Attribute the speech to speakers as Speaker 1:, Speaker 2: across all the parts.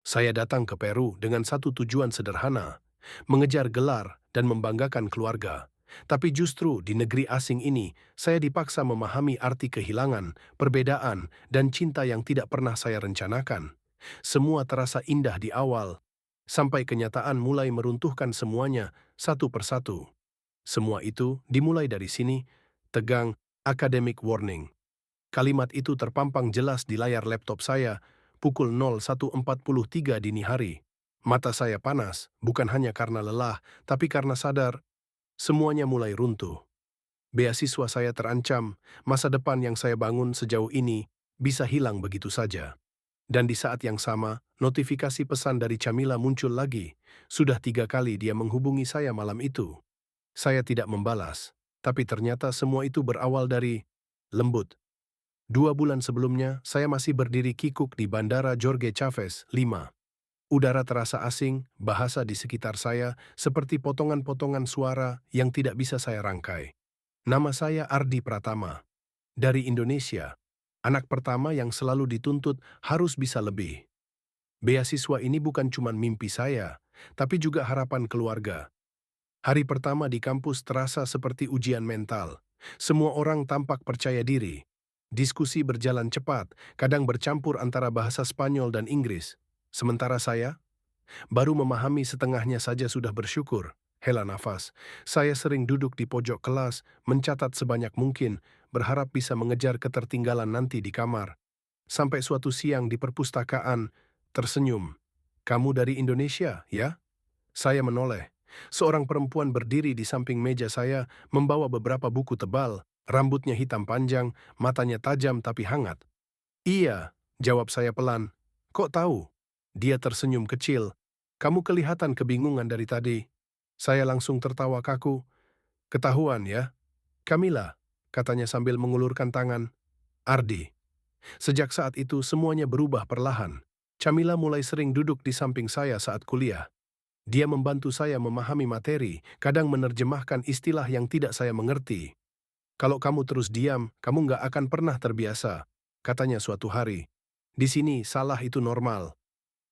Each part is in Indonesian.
Speaker 1: Saya datang ke Peru dengan satu tujuan sederhana, mengejar gelar dan membanggakan keluarga. Tapi justru di negeri asing ini, saya dipaksa memahami arti kehilangan, perbedaan, dan cinta yang tidak pernah saya rencanakan. Semua terasa indah di awal, sampai kenyataan mulai meruntuhkan semuanya satu persatu. Semua itu dimulai dari sini, tegang, academic warning. Kalimat itu terpampang jelas di layar laptop saya pukul 01.43 dini hari. Mata saya panas, bukan hanya karena lelah, tapi karena sadar semuanya mulai runtuh. Beasiswa saya terancam, masa depan yang saya bangun sejauh ini bisa hilang begitu saja. Dan di saat yang sama, notifikasi pesan dari Camila muncul lagi. Sudah 3 kali dia menghubungi saya malam itu. Saya tidak membalas, tapi ternyata semua itu berawal dari lembut. 2 bulan sebelumnya, saya masih berdiri kikuk di Bandara Jorge Chávez, Lima. Udara terasa asing, bahasa di sekitar saya seperti potongan-potongan suara yang tidak bisa saya rangkai. Nama saya Ardi Pratama, dari Indonesia. Anak pertama yang selalu dituntut harus bisa lebih. Beasiswa ini bukan cuma mimpi saya, tapi juga harapan keluarga. Hari pertama di kampus terasa seperti ujian mental. Semua orang tampak percaya diri. Diskusi berjalan cepat, kadang bercampur antara bahasa Spanyol dan Inggris. Sementara saya, baru memahami setengahnya saja sudah bersyukur. Hela nafas. Saya sering duduk di pojok kelas, mencatat sebanyak mungkin, berharap bisa mengejar ketertinggalan nanti di kamar. Sampai suatu siang di perpustakaan, tersenyum. "Kamu dari Indonesia, ya?" Saya menoleh. Seorang perempuan berdiri di samping meja saya, membawa beberapa buku tebal, rambutnya hitam panjang, matanya tajam tapi hangat. "Iya," jawab saya pelan. "Kok tahu?" Dia tersenyum kecil. "Kamu kelihatan kebingungan dari tadi." Saya langsung tertawa kaku. "Ketahuan ya." "Camila," katanya sambil mengulurkan tangan. "Ardi." Sejak saat itu semuanya berubah perlahan. Camila mulai sering duduk di samping saya saat kuliah. Dia membantu saya memahami materi, kadang menerjemahkan istilah yang tidak saya mengerti. "Kalau kamu terus diam, kamu nggak akan pernah terbiasa," katanya suatu hari. "Di sini, salah itu normal."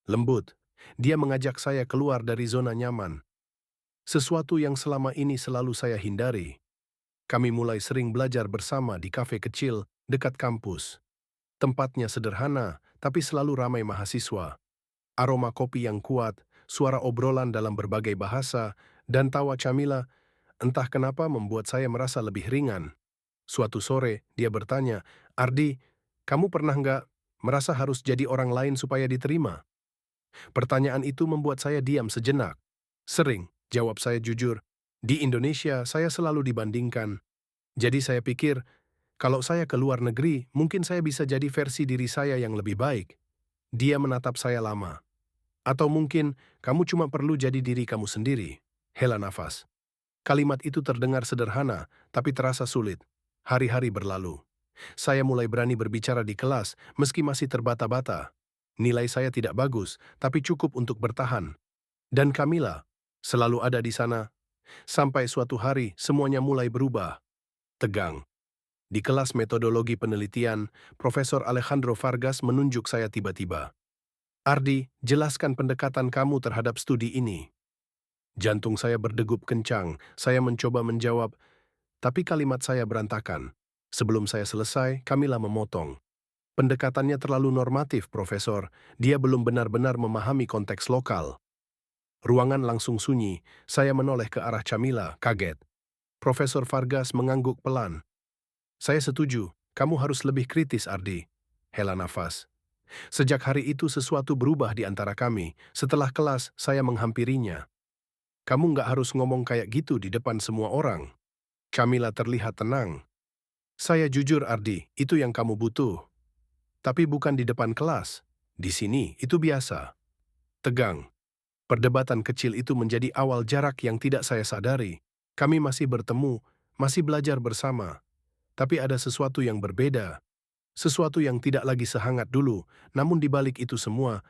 Speaker 1: Lembut, dia mengajak saya keluar dari zona nyaman. Sesuatu yang selama ini selalu saya hindari. Kami mulai sering belajar bersama di kafe kecil dekat kampus. Tempatnya sederhana, tapi selalu ramai mahasiswa. Aroma kopi yang kuat, suara obrolan dalam berbagai bahasa, dan tawa Camila entah kenapa membuat saya merasa lebih ringan. Suatu sore, dia bertanya, "Ardi, kamu pernah nggak merasa harus jadi orang lain supaya diterima?" Pertanyaan itu membuat saya diam sejenak. "Sering," jawab saya jujur. "Di Indonesia, saya selalu dibandingkan. Jadi saya pikir, kalau saya ke luar negeri, mungkin saya bisa jadi versi diri saya yang lebih baik." Dia menatap saya lama. "Atau mungkin kamu cuma perlu jadi diri kamu sendiri." Hela nafas. Kalimat itu terdengar sederhana, tapi terasa sulit. Hari-hari berlalu. Saya mulai berani berbicara di kelas, meski masih terbata-bata. Nilai saya tidak bagus, tapi cukup untuk bertahan. Dan Camila selalu ada di sana. Sampai suatu hari, semuanya mulai berubah. Tegang. Di kelas metodologi penelitian, Profesor Alejandro Vargas menunjuk saya tiba-tiba. "Ardi, jelaskan pendekatan kamu terhadap studi ini." Jantung saya berdegup kencang, saya mencoba menjawab, tapi kalimat saya berantakan. Sebelum saya selesai, Camilla memotong. "Pendekatannya terlalu normatif, Profesor. Dia belum benar-benar memahami konteks lokal." Ruangan langsung sunyi, saya menoleh ke arah Camilla, kaget. Profesor Vargas mengangguk pelan. "Saya setuju, kamu harus lebih kritis, Ardi." Hela nafas. Sejak hari itu sesuatu berubah di antara kami. Setelah kelas, saya menghampirinya. "Kamu nggak harus ngomong kayak gitu di depan semua orang." Camilla terlihat tenang. "Saya jujur, Ardi, itu yang kamu butuh. Tapi bukan di depan kelas. Di sini, itu biasa." Tegang. Perdebatan kecil itu menjadi awal jarak yang tidak saya sadari. Kami masih bertemu, masih belajar bersama. Tapi ada sesuatu yang berbeda. Sesuatu yang tidak lagi sehangat dulu, namun di balik itu semua,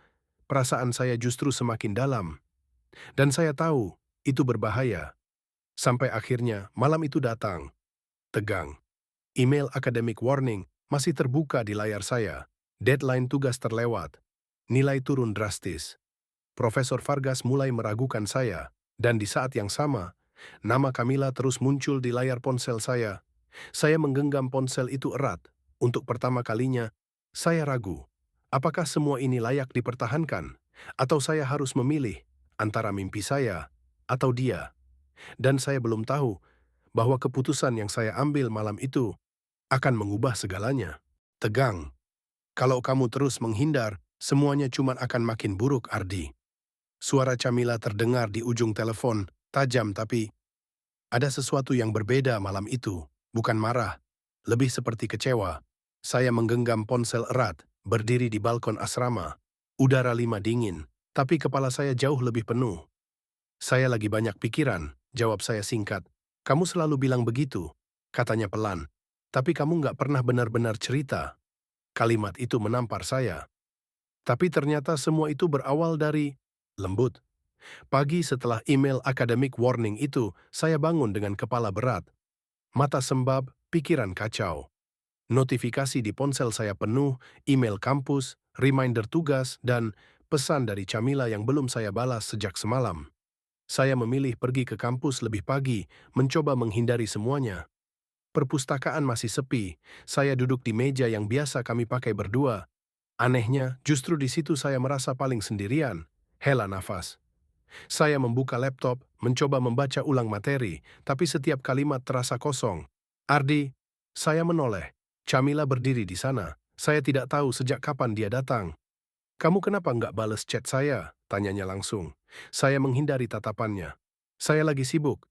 Speaker 1: perasaan saya justru semakin dalam. Dan saya tahu, itu berbahaya. Sampai akhirnya, malam itu datang. Tegang. Email academic warning masih terbuka di layar saya. Deadline tugas terlewat. Nilai turun drastis. Profesor Vargas mulai meragukan saya, dan di saat yang sama, nama Camilla terus muncul di layar ponsel saya. Saya menggenggam ponsel itu erat. Untuk pertama kalinya, saya ragu. Apakah semua ini layak dipertahankan? Atau saya harus memilih antara mimpi saya atau dia? Dan saya belum tahu bahwa keputusan yang saya ambil malam itu akan mengubah segalanya. Tegang. Kalau kamu terus menghindar, semuanya cuma akan makin buruk, Ardi. Suara Camilla terdengar di ujung telepon, tajam tapi ada sesuatu yang berbeda malam itu. Bukan marah, lebih seperti kecewa. Saya menggenggam ponsel erat, berdiri di balkon asrama. Udara lima dingin, tapi kepala saya jauh lebih penuh. Saya lagi banyak pikiran, jawab saya singkat. Kamu selalu bilang begitu, katanya pelan. Tapi kamu nggak pernah benar-benar cerita. Kalimat itu menampar saya. Tapi ternyata semua itu berawal dari lembut. Pagi setelah email academic warning itu, saya bangun dengan kepala berat. Mata sembab, pikiran kacau. Notifikasi di ponsel saya penuh, email kampus, reminder tugas, dan pesan dari Camilla yang belum saya balas sejak semalam. Saya memilih pergi ke kampus lebih pagi, mencoba menghindari semuanya. Perpustakaan masih sepi, saya duduk di meja yang biasa kami pakai berdua. Anehnya, justru di situ saya merasa paling sendirian. Hela nafas. Saya membuka laptop, mencoba membaca ulang materi, tapi setiap kalimat terasa kosong. Ardi, saya menoleh. Camilla berdiri di sana. Saya tidak tahu sejak kapan dia datang. Kamu kenapa nggak bales chat saya? Tanyanya langsung. Saya menghindari tatapannya. Saya lagi sibuk.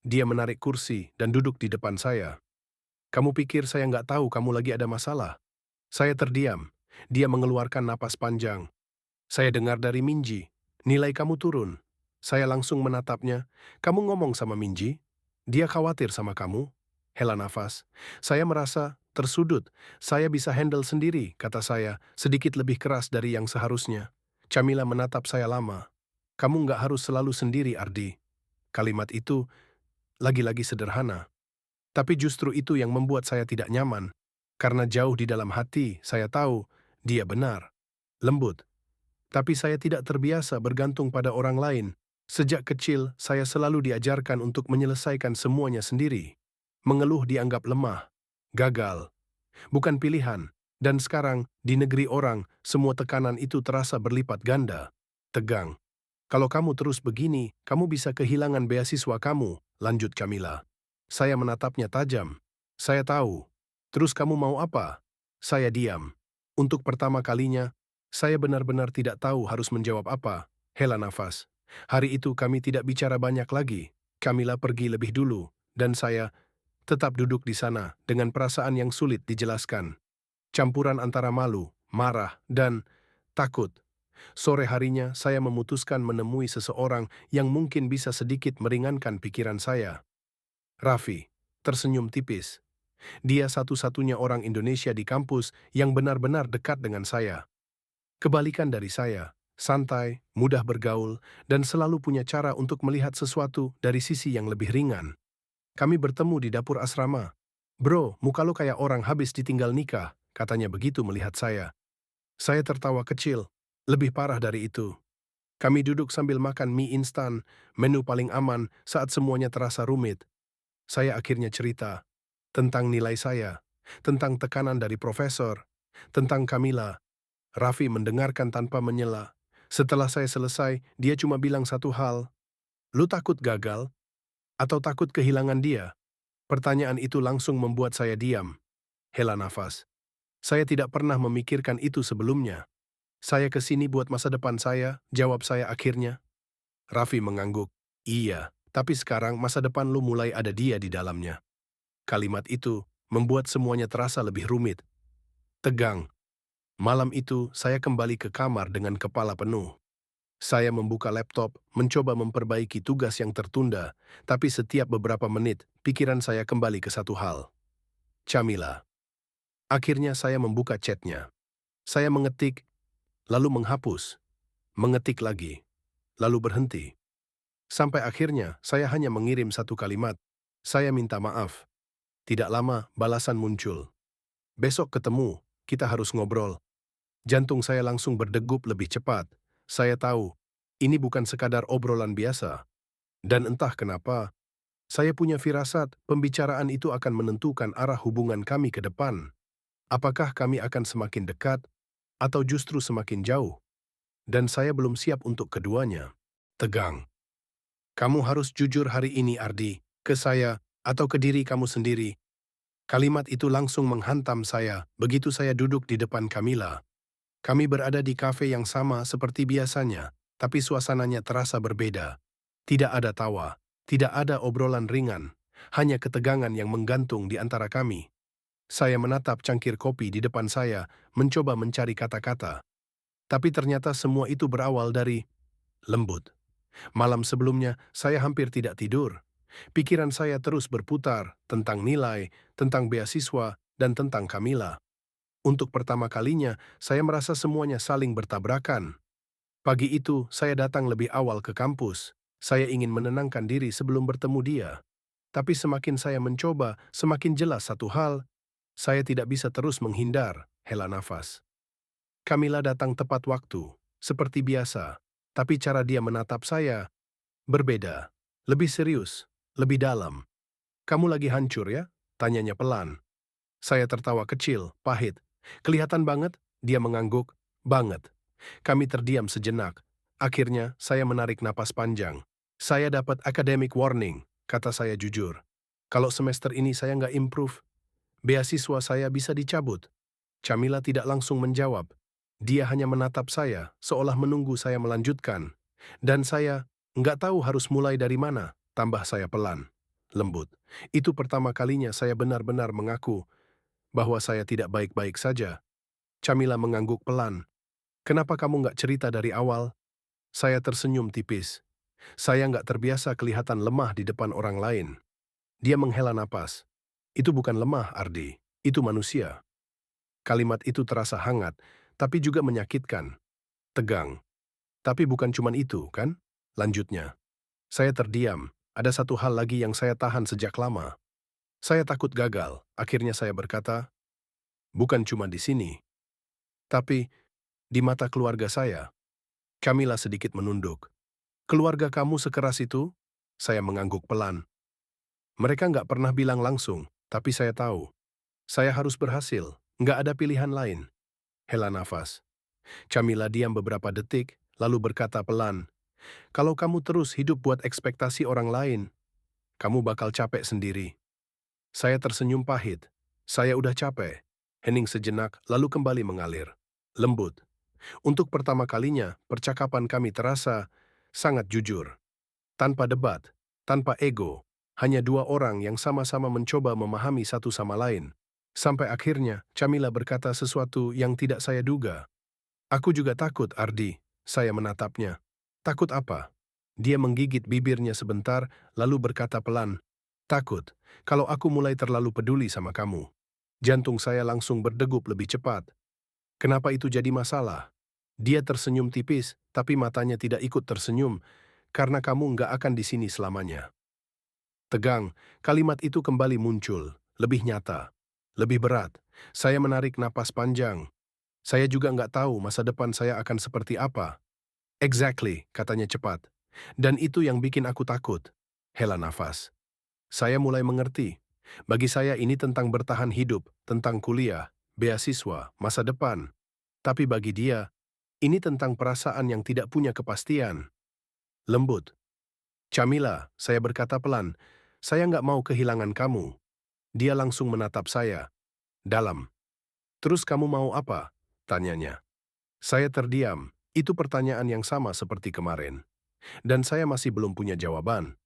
Speaker 1: Dia menarik kursi dan duduk di depan saya. Kamu pikir saya nggak tahu kamu lagi ada masalah? Saya terdiam. Dia mengeluarkan napas panjang. Saya dengar dari Minji. Nilai kamu turun. Saya langsung menatapnya. Kamu ngomong sama Minji? Dia khawatir sama kamu? Hela nafas. Saya merasa tersudut. Saya bisa handle sendiri, kata saya, sedikit lebih keras dari yang seharusnya. Camilla menatap saya lama. Kamu nggak harus selalu sendiri, Ardi. Kalimat itu lagi-lagi sederhana. Tapi justru itu yang membuat saya tidak nyaman. Karena jauh di dalam hati, saya tahu dia benar. Lembut. Tapi saya tidak terbiasa bergantung pada orang lain. Sejak kecil, saya selalu diajarkan untuk menyelesaikan semuanya sendiri. Mengeluh dianggap lemah, gagal, bukan pilihan. Dan sekarang, di negeri orang, semua tekanan itu terasa berlipat ganda. Tegang. Kalau kamu terus begini, kamu bisa kehilangan beasiswa kamu, lanjut Camilla. Saya menatapnya tajam. Saya tahu. Terus kamu mau apa? Saya diam. Untuk pertama kalinya, saya benar-benar tidak tahu harus menjawab apa. Hela nafas. Hari itu kami tidak bicara banyak lagi. Camilla pergi lebih dulu, dan saya tetap duduk di sana dengan perasaan yang sulit dijelaskan. Campuran antara malu, marah, dan takut. Sore harinya, saya memutuskan menemui seseorang yang mungkin bisa sedikit meringankan pikiran saya. Raffi tersenyum tipis. Dia satu-satunya orang Indonesia di kampus yang benar-benar dekat dengan saya. Kebalikan dari saya, santai, mudah bergaul, dan selalu punya cara untuk melihat sesuatu dari sisi yang lebih ringan. Kami bertemu di dapur asrama. Bro, muka lo kayak orang habis ditinggal nikah, katanya begitu melihat saya. Saya tertawa kecil. Lebih parah dari itu. Kami duduk sambil makan mie instan, menu paling aman saat semuanya terasa rumit. Saya akhirnya cerita tentang nilai saya, tentang tekanan dari profesor, tentang Camilla. Raffi mendengarkan tanpa menyela. Setelah saya selesai, dia cuma bilang satu hal. Lu takut gagal? Atau takut kehilangan dia? Pertanyaan itu langsung membuat saya diam. Hela nafas. Saya tidak pernah memikirkan itu sebelumnya. Saya ke sini buat masa depan saya, jawab saya akhirnya. Raffi mengangguk. Iya, tapi sekarang masa depan lu mulai ada dia di dalamnya. Kalimat itu membuat semuanya terasa lebih rumit. Tegang. Malam itu, saya kembali ke kamar dengan kepala penuh. Saya membuka laptop, mencoba memperbaiki tugas yang tertunda, tapi setiap beberapa menit, pikiran saya kembali ke satu hal. Camilla. Akhirnya saya membuka chatnya. Saya mengetik, lalu menghapus, mengetik lagi, lalu berhenti. Sampai akhirnya, saya hanya mengirim satu kalimat. Saya minta maaf. Tidak lama, balasan muncul. Besok ketemu, kita harus ngobrol. Jantung saya langsung berdegup lebih cepat. Saya tahu, ini bukan sekadar obrolan biasa. Dan entah kenapa, saya punya firasat pembicaraan itu akan menentukan arah hubungan kami ke depan. Apakah kami akan semakin dekat, atau justru semakin jauh? Dan saya belum siap untuk keduanya. Tegang. Kamu harus jujur hari ini, Ardi, ke saya, atau ke diri kamu sendiri. Kalimat itu langsung menghantam saya begitu saya duduk di depan Camilla. Kami berada di kafe yang sama seperti biasanya, tapi suasananya terasa berbeda. Tidak ada tawa, tidak ada obrolan ringan, hanya ketegangan yang menggantung di antara kami. Saya menatap cangkir kopi di depan saya, mencoba mencari kata-kata. Tapi ternyata semua itu berawal dari lembut. Malam sebelumnya, saya hampir tidak tidur. Pikiran saya terus berputar tentang nilai, tentang beasiswa, dan tentang Camilla. Untuk pertama kalinya, saya merasa semuanya saling bertabrakan. Pagi itu, saya datang lebih awal ke kampus. Saya ingin menenangkan diri sebelum bertemu dia. Tapi semakin saya mencoba, semakin jelas satu hal, saya tidak bisa terus menghindar, hela nafas. Camilla datang tepat waktu, seperti biasa. Tapi cara dia menatap saya berbeda, lebih serius, lebih dalam. "Kamu lagi hancur ya?" tanyanya pelan. Saya tertawa kecil, pahit. "Kelihatan banget," dia mengangguk. "Banget." Kami terdiam sejenak. Akhirnya, saya menarik napas panjang. "Saya dapat academic warning," kata saya jujur. "Kalau semester ini saya nggak improve, beasiswa saya bisa dicabut." Camilla tidak langsung menjawab. Dia hanya menatap saya, seolah menunggu saya melanjutkan. Dan saya nggak tahu harus mulai dari mana, tambah saya pelan. Lembut. Itu pertama kalinya saya benar-benar mengaku bahwa saya tidak baik-baik saja. Camilla mengangguk pelan. "Kenapa kamu nggak cerita dari awal?" Saya tersenyum tipis. Saya nggak terbiasa kelihatan lemah di depan orang lain. Dia menghela napas. "Itu bukan lemah, Ardi. Itu manusia." Kalimat itu terasa hangat, tapi juga menyakitkan. Tegang. "Tapi bukan cuma itu, kan?" Lanjutnya. Saya terdiam. Ada satu hal lagi yang saya tahan sejak lama. Saya takut gagal. Akhirnya saya berkata, "Bukan cuma di sini, tapi di mata keluarga saya." Camilla sedikit menunduk. "Keluarga kamu sekeras itu?" Saya mengangguk pelan. "Mereka nggak pernah bilang langsung, tapi saya tahu. Saya harus berhasil. Nggak ada pilihan lain." Hela nafas. Camilla diam beberapa detik, lalu berkata pelan, "Kalau kamu terus hidup buat ekspektasi orang lain, kamu bakal capek sendiri." Saya tersenyum pahit. Saya udah capek. Hening sejenak, lalu kembali mengalir. Lembut. Untuk pertama kalinya, percakapan kami terasa sangat jujur. Tanpa debat, tanpa ego. Hanya dua orang yang sama-sama mencoba memahami satu sama lain. Sampai akhirnya, Camilla berkata sesuatu yang tidak saya duga. "Aku juga takut, Ardi." Saya menatapnya. "Takut apa?" Dia menggigit bibirnya sebentar, lalu berkata pelan, "Takut, kalau aku mulai terlalu peduli sama kamu." Jantung saya langsung berdegup lebih cepat. "Kenapa itu jadi masalah?" Dia tersenyum tipis, tapi matanya tidak ikut tersenyum, "Karena kamu nggak akan di sini selamanya." Tegang, kalimat itu kembali muncul, lebih nyata, lebih berat. Saya menarik napas panjang. Saya juga nggak tahu masa depan saya akan seperti apa. "Exactly," katanya cepat. "Dan itu yang bikin aku takut." Hela nafas. Saya mulai mengerti. Bagi saya ini tentang bertahan hidup, tentang kuliah, beasiswa, masa depan. Tapi bagi dia, ini tentang perasaan yang tidak punya kepastian. Lembut. "Camilla," saya berkata pelan, "saya nggak mau kehilangan kamu." Dia langsung menatap saya. Dalam. "Terus kamu mau apa?" tanyanya. Saya terdiam. Itu pertanyaan yang sama seperti kemarin. Dan saya masih belum punya jawaban.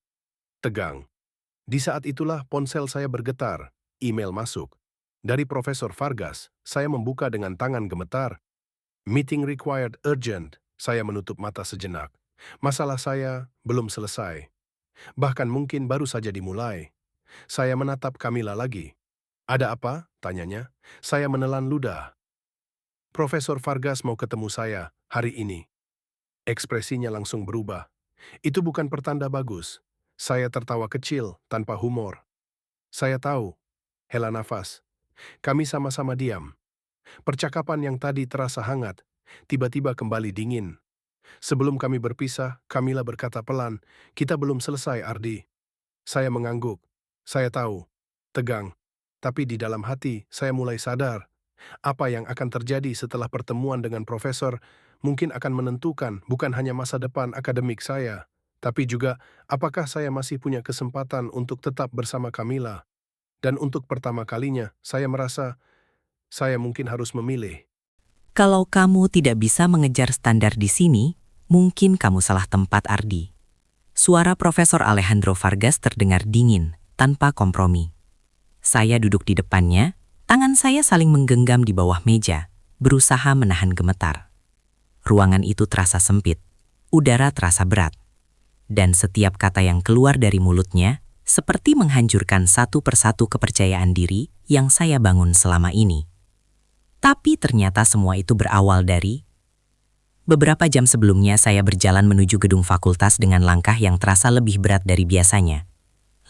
Speaker 1: Tegang. Di saat itulah ponsel saya bergetar. Email masuk. Dari Profesor Vargas, saya membuka dengan tangan gemetar. "Meeting required urgent." Saya menutup mata sejenak. Masalah saya belum selesai. Bahkan mungkin baru saja dimulai. Saya menatap Camilla lagi. "Ada apa?" tanyanya. Saya menelan ludah. "Profesor Vargas mau ketemu saya hari ini." Ekspresinya langsung berubah. "Itu bukan pertanda bagus." Saya tertawa kecil, tanpa humor. "Saya tahu." Hela nafas. Kami sama-sama diam. Percakapan yang tadi terasa hangat, tiba-tiba kembali dingin. Sebelum kami berpisah, Kamila berkata pelan, "Kita belum selesai, Ardi." Saya mengangguk. Saya tahu, tegang. Tapi di dalam hati, saya mulai sadar. Apa yang akan terjadi setelah pertemuan dengan profesor mungkin akan menentukan bukan hanya masa depan akademik saya, tapi juga apakah saya masih punya kesempatan untuk tetap bersama Kamila. Dan untuk pertama kalinya, saya merasa saya mungkin harus memilih.
Speaker 2: Kalau kamu tidak bisa mengejar standar di sini, mungkin kamu salah tempat, Ardi. Suara Profesor Alejandro Vargas terdengar dingin, tanpa kompromi. Saya duduk di depannya, tangan saya saling menggenggam di bawah meja, berusaha menahan gemetar. Ruangan itu terasa sempit, udara terasa berat. Dan setiap kata yang keluar dari mulutnya seperti menghancurkan satu persatu kepercayaan diri yang saya bangun selama ini. Tapi ternyata semua itu berawal dari beberapa jam sebelumnya saya berjalan menuju gedung fakultas dengan langkah yang terasa lebih berat dari biasanya.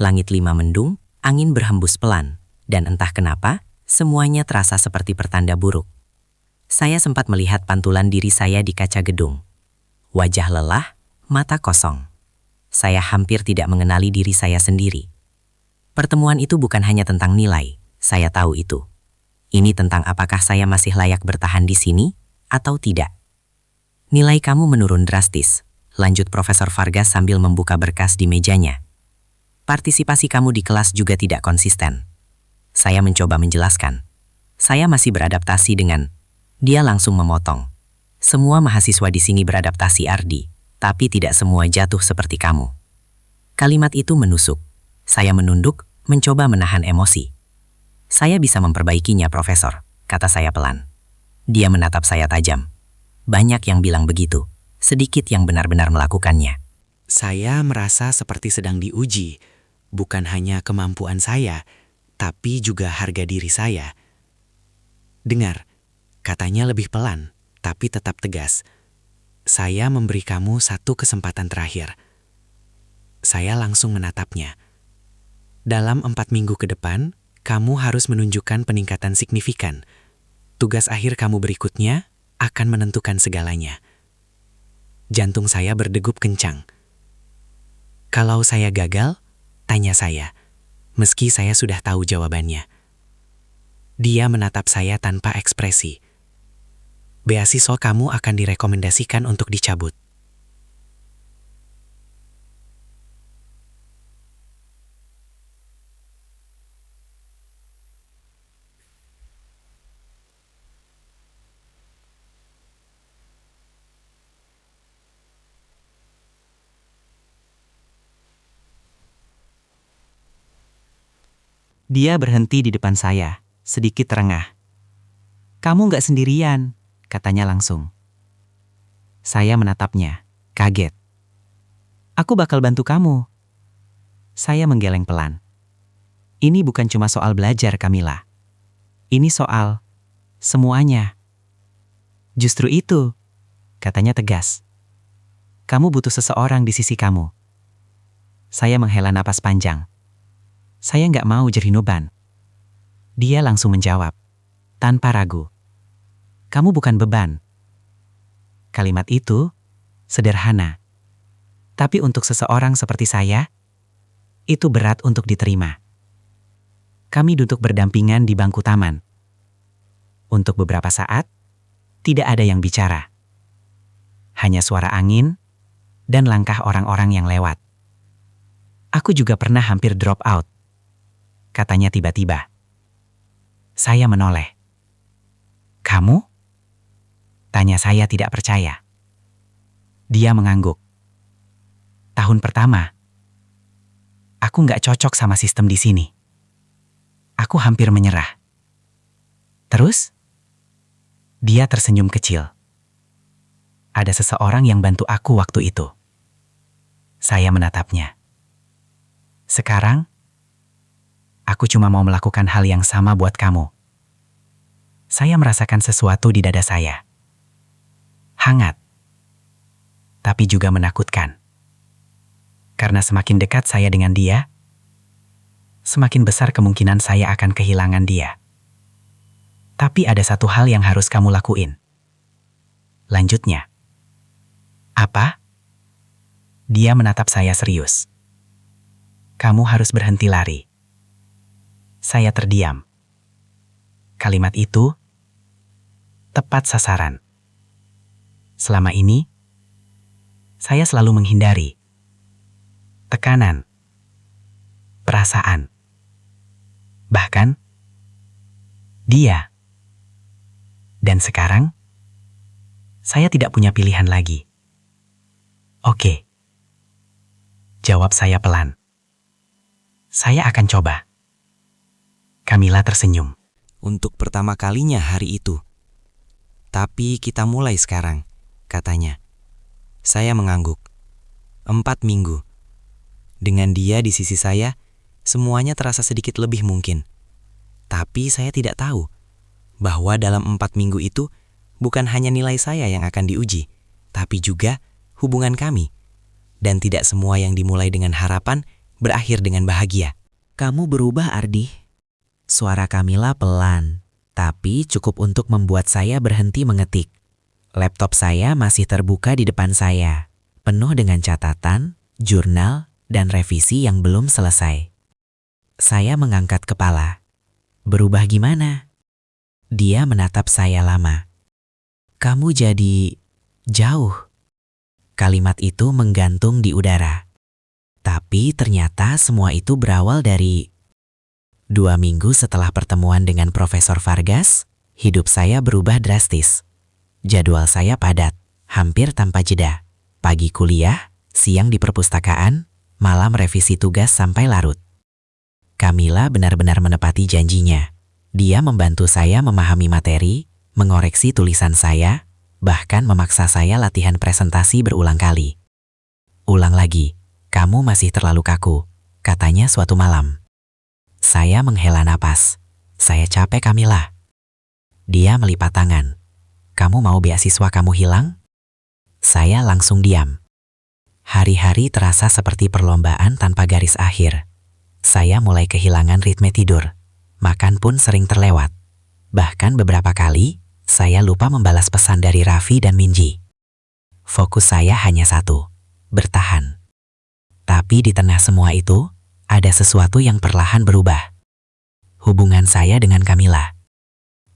Speaker 2: Langit 5 mendung, angin berhembus pelan, dan entah kenapa, semuanya terasa seperti pertanda buruk. Saya sempat melihat pantulan diri saya di kaca gedung. Wajah lelah, mata kosong. Saya hampir tidak mengenali diri saya sendiri. Pertemuan itu bukan hanya tentang nilai, saya tahu itu. Ini tentang apakah saya masih layak bertahan di sini atau tidak. Nilai kamu menurun drastis, lanjut Profesor Vargas sambil membuka berkas di mejanya. Partisipasi kamu di kelas juga tidak konsisten. Saya mencoba menjelaskan. Saya masih beradaptasi dengan... Dia langsung memotong. Semua mahasiswa di sini beradaptasi, Ardi, tapi tidak semua jatuh seperti kamu. Kalimat itu menusuk. Saya menunduk, mencoba menahan emosi. Saya bisa memperbaikinya, Profesor, kata saya pelan. Dia menatap saya tajam. Banyak yang bilang begitu, sedikit yang benar-benar melakukannya.
Speaker 3: Saya merasa seperti sedang diuji, bukan hanya kemampuan saya, tapi juga harga diri saya. Dengar, katanya lebih pelan, tapi tetap tegas. Saya memberi kamu satu kesempatan terakhir. Saya langsung menatapnya. Dalam 4 minggu ke depan, kamu harus menunjukkan peningkatan signifikan. Tugas akhir kamu berikutnya akan menentukan segalanya. Jantung saya berdegup kencang. Kalau saya gagal, tanya saya, meski saya sudah tahu jawabannya. Dia menatap saya tanpa ekspresi. Beasiswa kamu akan direkomendasikan untuk dicabut.
Speaker 2: Dia berhenti di depan saya, sedikit terengah. Kamu nggak sendirian, katanya langsung. Saya menatapnya, kaget. Aku bakal bantu kamu. Saya menggeleng pelan. Ini bukan cuma soal belajar, Kamila. Ini soal semuanya. Justru itu, katanya tegas. Kamu butuh seseorang di sisi kamu. Saya menghela napas panjang. Saya nggak mau jadi beban. Dia langsung menjawab, tanpa ragu. Kamu bukan beban. Kalimat itu sederhana. Tapi untuk seseorang seperti saya, itu berat untuk diterima. Kami duduk berdampingan di bangku taman. Untuk beberapa saat, tidak ada yang bicara. Hanya suara angin dan langkah orang-orang yang lewat. Aku juga pernah hampir drop out, katanya tiba-tiba. Saya menoleh. Kamu? Tanya saya tidak percaya. Dia mengangguk. Tahun pertama, aku nggak cocok sama sistem di sini. Aku hampir menyerah. Terus? Dia tersenyum kecil. Ada seseorang yang bantu aku waktu itu. Saya menatapnya. Sekarang, aku cuma mau melakukan hal yang sama buat kamu. Saya merasakan sesuatu di dada saya. Hangat. Tapi juga menakutkan. Karena semakin dekat saya dengan dia, semakin besar kemungkinan saya akan kehilangan dia. Tapi ada satu hal yang harus kamu lakuin. Lanjutnya. Apa? Dia menatap saya serius. Kamu harus berhenti lari. Saya terdiam. Kalimat itu tepat sasaran. Selama ini, saya selalu menghindari tekanan, perasaan, bahkan dia. Dan sekarang, saya tidak punya pilihan lagi. Oke. Jawab saya pelan. Saya akan coba. Kamila tersenyum.
Speaker 3: Untuk pertama kalinya hari itu. Tapi kita mulai sekarang, katanya. Saya mengangguk. 4 minggu. Dengan dia di sisi saya, semuanya terasa sedikit lebih mungkin. Tapi saya tidak tahu bahwa dalam 4 minggu itu bukan hanya nilai saya yang akan diuji, tapi juga hubungan kami. Dan tidak semua yang dimulai dengan harapan berakhir dengan bahagia.
Speaker 2: Kamu berubah, Ardi. Suara Kamila pelan, tapi cukup untuk membuat saya berhenti mengetik. Laptop saya masih terbuka di depan saya, penuh dengan catatan, jurnal, dan revisi yang belum selesai. Saya mengangkat kepala. Berubah gimana? Dia menatap saya lama. Kamu jadi jauh. Kalimat itu menggantung di udara. Tapi ternyata semua itu berawal dari 2 minggu setelah pertemuan dengan Profesor Vargas, hidup saya berubah drastis. Jadwal saya padat, hampir tanpa jeda. Pagi kuliah, siang di perpustakaan, malam revisi tugas sampai larut. Kamila benar-benar menepati janjinya. Dia membantu saya memahami materi, mengoreksi tulisan saya, bahkan memaksa saya latihan presentasi berulang kali. Ulang lagi, kamu masih terlalu kaku, katanya suatu malam. Saya menghela napas. Saya capek, Kamila. Dia melipat tangan. Kamu mau beasiswa kamu hilang? Saya langsung diam. Hari-hari terasa seperti perlombaan tanpa garis akhir. Saya mulai kehilangan ritme tidur. Makan pun sering terlewat. Bahkan beberapa kali, saya lupa membalas pesan dari Raffi dan Minji. Fokus saya hanya satu, bertahan. Tapi di tengah semua itu, ada sesuatu yang perlahan berubah. Hubungan saya dengan Kamila.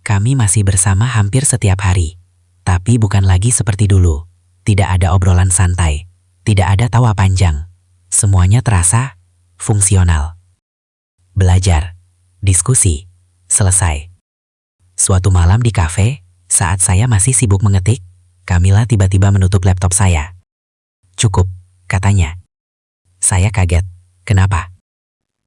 Speaker 2: Kami masih bersama hampir setiap hari. Tapi bukan lagi seperti dulu. Tidak ada obrolan santai. Tidak ada tawa panjang. Semuanya terasa fungsional. Belajar, diskusi, selesai. Suatu malam di kafe, saat saya masih sibuk mengetik, Kamila tiba-tiba menutup laptop saya. Cukup, katanya. Saya kaget. Kenapa?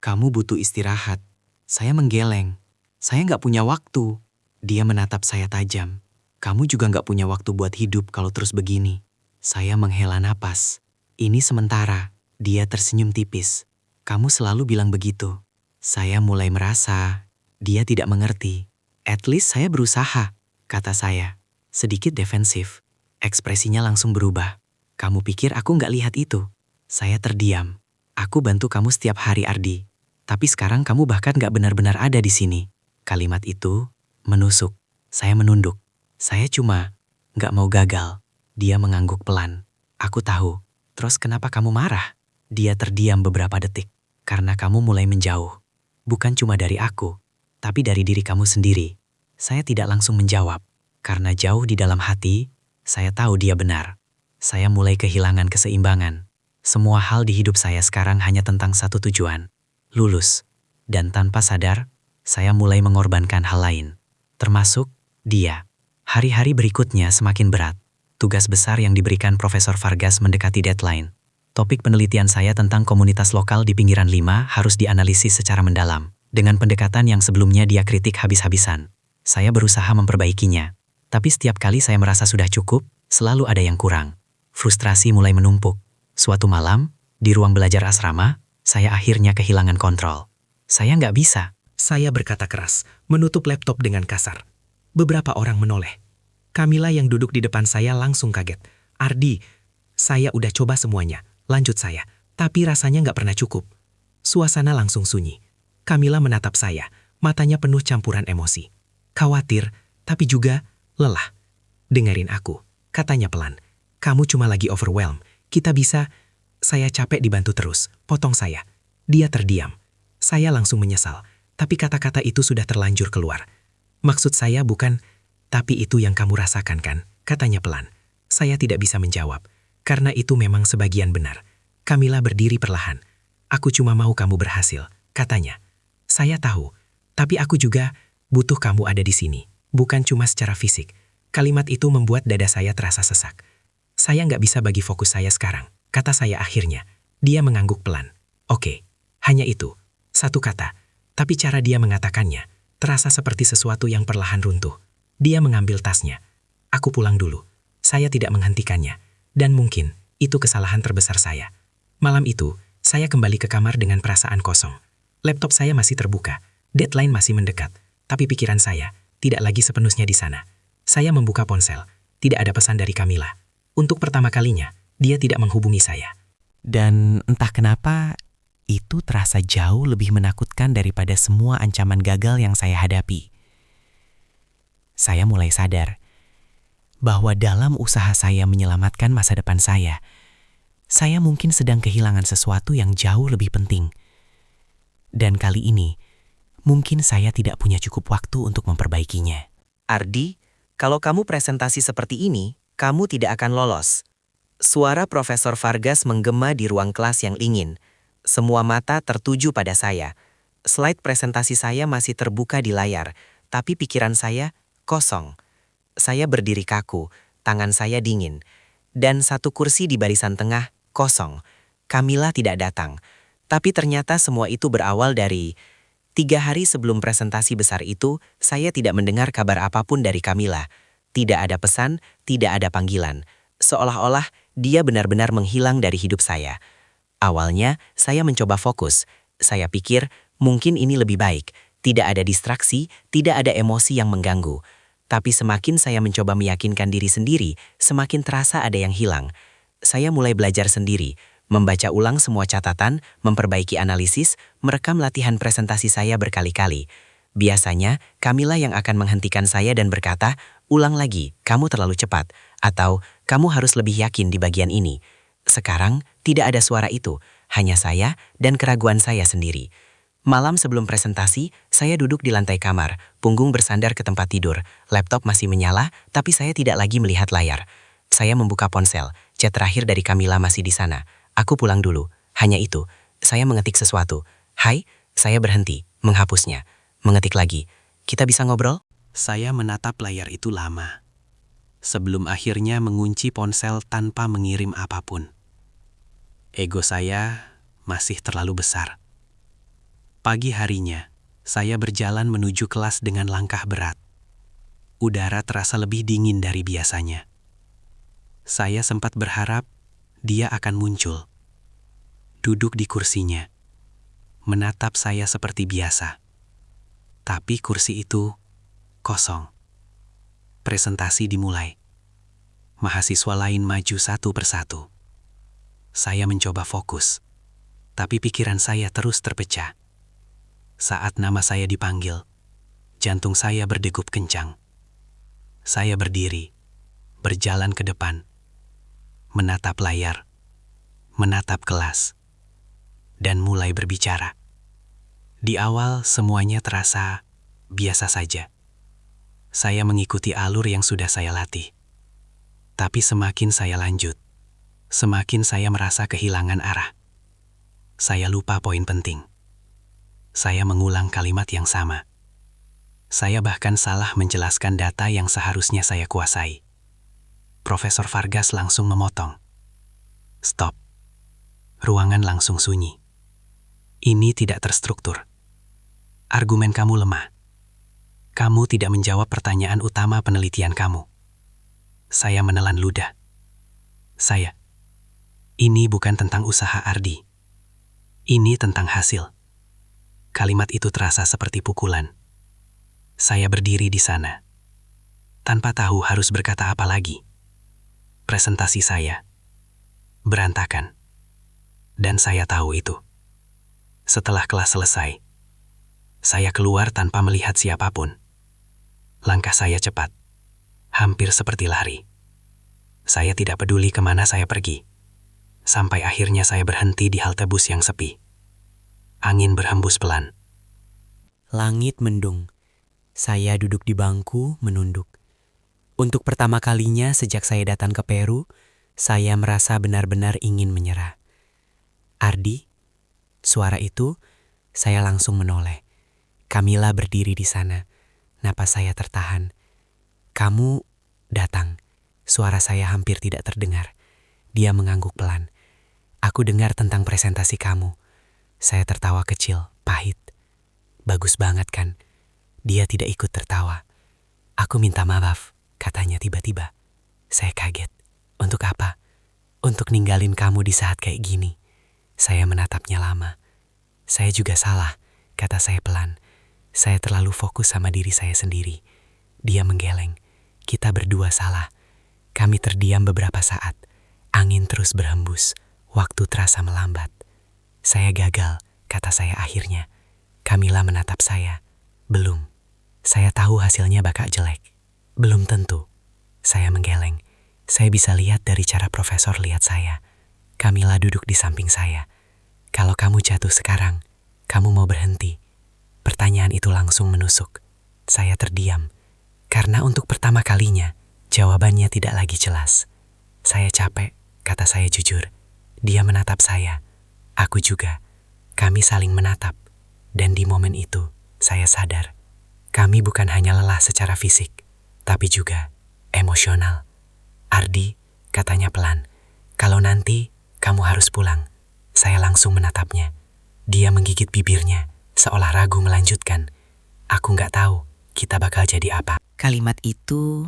Speaker 3: Kamu butuh istirahat. Saya menggeleng. Saya nggak punya waktu. Dia menatap saya tajam. Kamu juga nggak punya waktu buat hidup kalau terus begini. Saya menghela napas. Ini sementara. Dia tersenyum tipis. Kamu selalu bilang begitu. Saya mulai merasa dia tidak mengerti. At least saya berusaha, kata saya. Sedikit defensif. Ekspresinya langsung berubah. Kamu pikir aku nggak lihat itu? Saya terdiam. Aku bantu kamu setiap hari, Ardi. Tapi sekarang kamu bahkan nggak benar-benar ada di sini. Kalimat itu menusuk. Saya menunduk. Saya cuma nggak mau gagal. Dia mengangguk pelan. Aku tahu. Terus kenapa kamu marah? Dia terdiam beberapa detik. Karena kamu mulai menjauh. Bukan cuma dari aku, tapi dari diri kamu sendiri. Saya tidak langsung menjawab. Karena jauh di dalam hati, saya tahu dia benar. Saya mulai kehilangan keseimbangan. Semua hal di hidup saya sekarang hanya tentang satu tujuan. Lulus. Dan tanpa sadar, saya mulai mengorbankan hal lain. Termasuk dia. Hari-hari berikutnya semakin berat. Tugas besar yang diberikan Profesor Vargas mendekati deadline. Topik penelitian saya tentang komunitas lokal di pinggiran 5 harus dianalisis secara mendalam. Dengan pendekatan yang sebelumnya dia kritik habis-habisan. Saya berusaha memperbaikinya. Tapi setiap kali saya merasa sudah cukup, selalu ada yang kurang. Frustrasi mulai menumpuk. Suatu malam, di ruang belajar asrama, saya akhirnya kehilangan kontrol. Saya nggak bisa.
Speaker 4: Saya berkata keras, menutup laptop dengan kasar. Beberapa orang menoleh. Kamila yang duduk di depan saya langsung kaget. Ardi, saya udah coba semuanya. Lanjut saya. Tapi rasanya nggak pernah cukup. Suasana langsung sunyi. Kamila menatap saya. Matanya penuh campuran emosi. khawatir, tapi juga lelah. Dengerin aku, katanya pelan. Kamu cuma lagi overwhelmed. Kita bisa... Saya capek dibantu terus, potong saya. Dia terdiam. Saya langsung menyesal, tapi kata-kata itu sudah terlanjur keluar. Maksud saya bukan, tapi itu yang kamu rasakan kan? Katanya pelan. Saya tidak bisa menjawab, karena itu memang sebagian benar. Kamila berdiri perlahan. Aku cuma mau kamu berhasil, katanya. Saya tahu, tapi aku juga butuh kamu ada di sini, bukan cuma secara fisik. Kalimat itu membuat dada saya terasa sesak. Saya nggak bisa bagi fokus saya sekarang, kata saya akhirnya. Dia mengangguk pelan. Oke, hanya itu. Satu kata, tapi cara dia mengatakannya terasa seperti sesuatu yang perlahan runtuh. Dia mengambil tasnya. Aku pulang dulu. Saya tidak menghentikannya. Dan mungkin itu kesalahan terbesar saya. Malam itu, saya kembali ke kamar dengan perasaan kosong. Laptop saya masih terbuka. Deadline masih mendekat. Tapi pikiran saya tidak lagi sepenuhnya di sana. Saya membuka ponsel. Tidak ada pesan dari Kamila. Untuk pertama kalinya, dia tidak menghubungi saya.
Speaker 3: Dan entah kenapa, itu terasa jauh lebih menakutkan daripada semua ancaman gagal yang saya hadapi. Saya mulai sadar bahwa dalam usaha saya menyelamatkan masa depan saya mungkin sedang kehilangan sesuatu yang jauh lebih penting. Dan kali ini, mungkin saya tidak punya cukup waktu untuk memperbaikinya.
Speaker 2: Ardi, kalau kamu presentasi seperti ini, kamu tidak akan lolos. Suara Profesor Vargas menggema di ruang kelas yang dingin. Semua mata tertuju pada saya. Slide presentasi saya masih terbuka di layar, tapi pikiran saya kosong. Saya berdiri kaku, tangan saya dingin. Dan satu kursi di barisan tengah kosong. Kamila tidak datang. Tapi ternyata semua itu berawal dari 3 hari sebelum presentasi besar itu, saya tidak mendengar kabar apapun dari Kamila. Tidak ada pesan, tidak ada panggilan. Seolah-olah dia benar-benar menghilang dari hidup saya. Awalnya, saya mencoba fokus. Saya pikir mungkin ini lebih baik. Tidak ada distraksi, tidak ada emosi yang mengganggu. Tapi semakin saya mencoba meyakinkan diri sendiri, semakin terasa ada yang hilang. Saya mulai belajar sendiri, membaca ulang semua catatan, memperbaiki analisis, merekam latihan presentasi saya berkali-kali. Biasanya, Kamila yang akan menghentikan saya dan berkata, "Ulang lagi, kamu terlalu cepat," atau "Kamu harus lebih yakin di bagian ini." Sekarang, tidak ada suara itu, hanya saya dan keraguan saya sendiri. Malam sebelum presentasi, saya duduk di lantai kamar, punggung bersandar ke tempat tidur, laptop masih menyala, tapi saya tidak lagi melihat layar. Saya membuka ponsel, chat terakhir dari Kamila masih di sana. Aku pulang dulu, hanya itu. Saya mengetik sesuatu. Hai, saya berhenti, menghapusnya. Mengetik lagi, kita bisa ngobrol?
Speaker 3: Saya menatap layar itu lama, sebelum akhirnya mengunci ponsel tanpa mengirim apapun. Ego saya masih terlalu besar. Pagi harinya, saya berjalan menuju kelas dengan langkah berat. Udara terasa lebih dingin dari biasanya. Saya sempat berharap dia akan muncul. Duduk di kursinya, menatap saya seperti biasa. Tapi kursi itu kosong. Presentasi dimulai. Mahasiswa lain maju satu persatu. Saya mencoba fokus, tapi pikiran saya terus terpecah. Saat nama saya dipanggil, jantung saya berdegup kencang. Saya berdiri, berjalan ke depan, menatap layar, menatap kelas, dan mulai berbicara. Di awal semuanya terasa biasa saja. Saya mengikuti alur yang sudah saya latih. Tapi semakin saya lanjut, semakin saya merasa kehilangan arah. Saya lupa poin penting. Saya mengulang kalimat yang sama. Saya bahkan salah menjelaskan data yang seharusnya saya kuasai. Profesor Vargas langsung memotong. Stop. Ruangan langsung sunyi. Ini tidak terstruktur. Argumen kamu lemah. Kamu tidak menjawab pertanyaan utama penelitian kamu. Saya menelan ludah. Ini bukan tentang usaha Ardi. Ini tentang hasil. Kalimat itu terasa seperti pukulan. Saya berdiri di sana, tanpa tahu harus berkata apa lagi. Presentasi saya berantakan. Dan saya tahu itu. Setelah kelas selesai, saya keluar tanpa melihat siapapun.
Speaker 4: Langkah saya cepat, hampir seperti lari. Saya tidak peduli kemana saya pergi. Sampai akhirnya saya berhenti di halte bus yang sepi. Angin berhembus pelan.
Speaker 3: Langit mendung. Saya duduk di bangku, menunduk. Untuk pertama kalinya sejak saya datang ke Peru, saya merasa benar-benar ingin menyerah. Ardi, suara itu, saya langsung menoleh. Kamila berdiri di sana. Napas saya tertahan. Kamu datang. Suara saya hampir tidak terdengar. Dia mengangguk pelan. Aku dengar tentang presentasi kamu. Saya tertawa kecil, pahit. Bagus banget kan? Dia tidak ikut tertawa. Aku minta maaf, katanya tiba-tiba. Saya kaget. Untuk apa? Untuk ninggalin kamu di saat kayak gini. Saya menatapnya lama. Saya juga salah, kata saya pelan. Saya terlalu fokus sama diri saya sendiri. Dia menggeleng. Kita berdua salah. Kami terdiam beberapa saat. Angin terus berhembus. Waktu terasa melambat. Saya gagal, kata saya akhirnya. Kamila menatap saya. Belum. Saya tahu hasilnya bakal jelek. Belum tentu. Saya menggeleng. Saya bisa lihat dari cara profesor lihat saya. Kamila duduk di samping saya. Kalau kamu jatuh sekarang, kamu mau berhenti? Pertanyaan itu langsung menusuk. Saya terdiam. Karena untuk pertama kalinya, jawabannya tidak lagi jelas. Saya capek, kata saya jujur. Dia menatap saya. Aku juga. Kami saling menatap. Dan di momen itu, saya sadar. Kami bukan hanya lelah secara fisik, tapi juga emosional. Ardi, katanya pelan. Kalau nanti, kamu harus pulang. Saya langsung menatapnya. Dia menggigit bibirnya, seolah ragu melanjutkan. Aku nggak tahu kita bakal jadi apa.
Speaker 2: Kalimat itu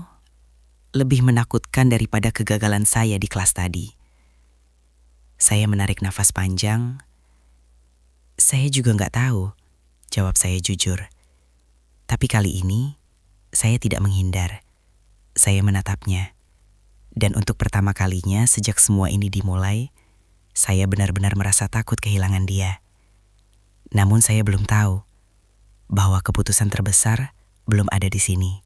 Speaker 2: lebih menakutkan daripada kegagalan saya di kelas tadi. Saya menarik nafas panjang. Saya juga nggak tahu, jawab saya jujur. Tapi kali ini, saya tidak menghindar. Saya menatapnya. Dan untuk pertama kalinya sejak semua ini dimulai, saya benar-benar merasa takut kehilangan dia. Namun saya belum tahu bahwa keputusan terbesar belum ada di sini.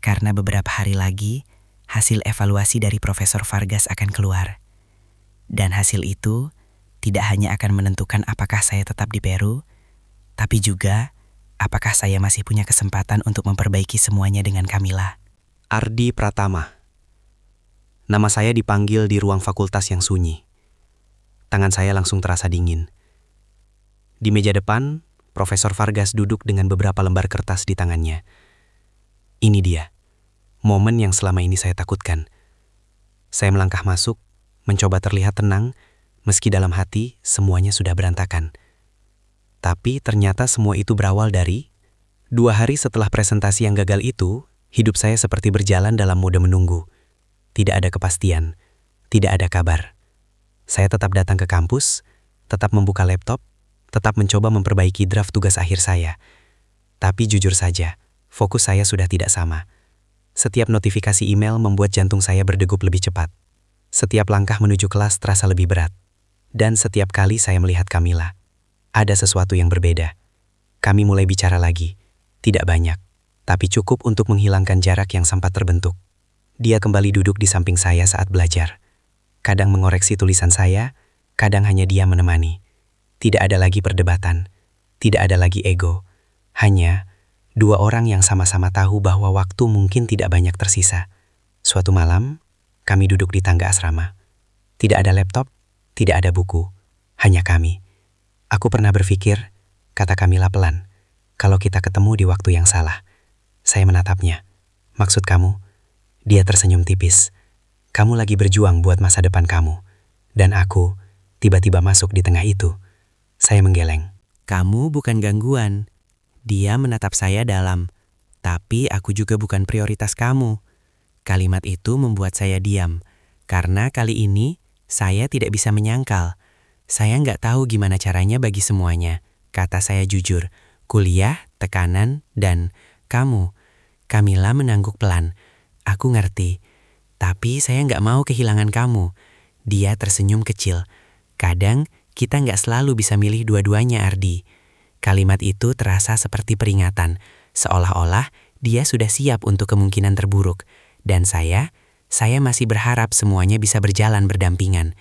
Speaker 2: Karena beberapa hari lagi, hasil evaluasi dari Profesor Vargas akan keluar. Dan hasil itu tidak hanya akan menentukan apakah saya tetap di Peru, tapi juga apakah saya masih punya kesempatan untuk memperbaiki semuanya dengan Kamila.
Speaker 3: Ardi Pratama. Nama saya dipanggil di ruang fakultas yang sunyi. Tangan saya langsung terasa dingin. Di meja depan, Profesor Vargas duduk dengan beberapa lembar kertas di tangannya. Ini dia, momen yang selama ini saya takutkan. Saya melangkah masuk, mencoba terlihat tenang, meski dalam hati semuanya sudah berantakan. Tapi ternyata semua itu berawal dari 2 hari setelah presentasi yang gagal itu, hidup saya seperti berjalan dalam mode menunggu. Tidak ada kepastian, tidak ada kabar. Saya tetap datang ke kampus, tetap membuka laptop, tetap mencoba memperbaiki draft tugas akhir saya. Tapi jujur saja, fokus saya sudah tidak sama. Setiap notifikasi email membuat jantung saya berdegup lebih cepat. Setiap langkah menuju kelas terasa lebih berat. Dan setiap kali saya melihat Kamila, ada sesuatu yang berbeda. Kami mulai bicara lagi. Tidak banyak, tapi cukup untuk menghilangkan jarak yang sempat terbentuk. Dia kembali duduk di samping saya saat belajar. Kadang mengoreksi tulisan saya, kadang hanya dia menemani. Tidak ada lagi perdebatan, tidak ada lagi ego. Hanya 2 orang yang sama-sama tahu bahwa waktu mungkin tidak banyak tersisa. Suatu malam, kami duduk di tangga asrama. Tidak ada laptop, tidak ada buku, hanya kami. Aku pernah berpikir, kata Kamila pelan, kalau kita ketemu di waktu yang salah. Saya menatapnya. Maksud kamu? Dia tersenyum tipis. Kamu lagi berjuang buat masa depan kamu. Dan aku tiba-tiba masuk di tengah itu. Saya menggeleng. Kamu bukan gangguan. Dia menatap saya dalam. Tapi aku juga bukan prioritas kamu. Kalimat itu membuat saya diam. Karena kali ini saya tidak bisa menyangkal. Saya nggak tahu gimana caranya bagi semuanya. Kata saya jujur. Kuliah, tekanan, dan kamu. Kamila menangguk pelan. Aku ngerti. Tapi saya nggak mau kehilangan kamu. Dia tersenyum kecil. Kadang kita nggak selalu bisa milih dua-duanya, Ardi. Kalimat itu terasa seperti peringatan. Seolah-olah Dia sudah siap untuk kemungkinan terburuk. Dan saya masih berharap semuanya bisa berjalan berdampingan.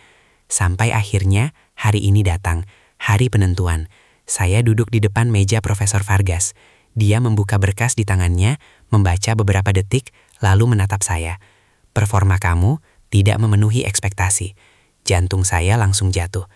Speaker 3: Sampai akhirnya hari ini datang, hari penentuan. Saya duduk di depan meja Profesor Vargas. Dia membuka berkas di tangannya, membaca beberapa detik, lalu menatap saya. Performa kamu tidak memenuhi ekspektasi. Jantung saya langsung jatuh.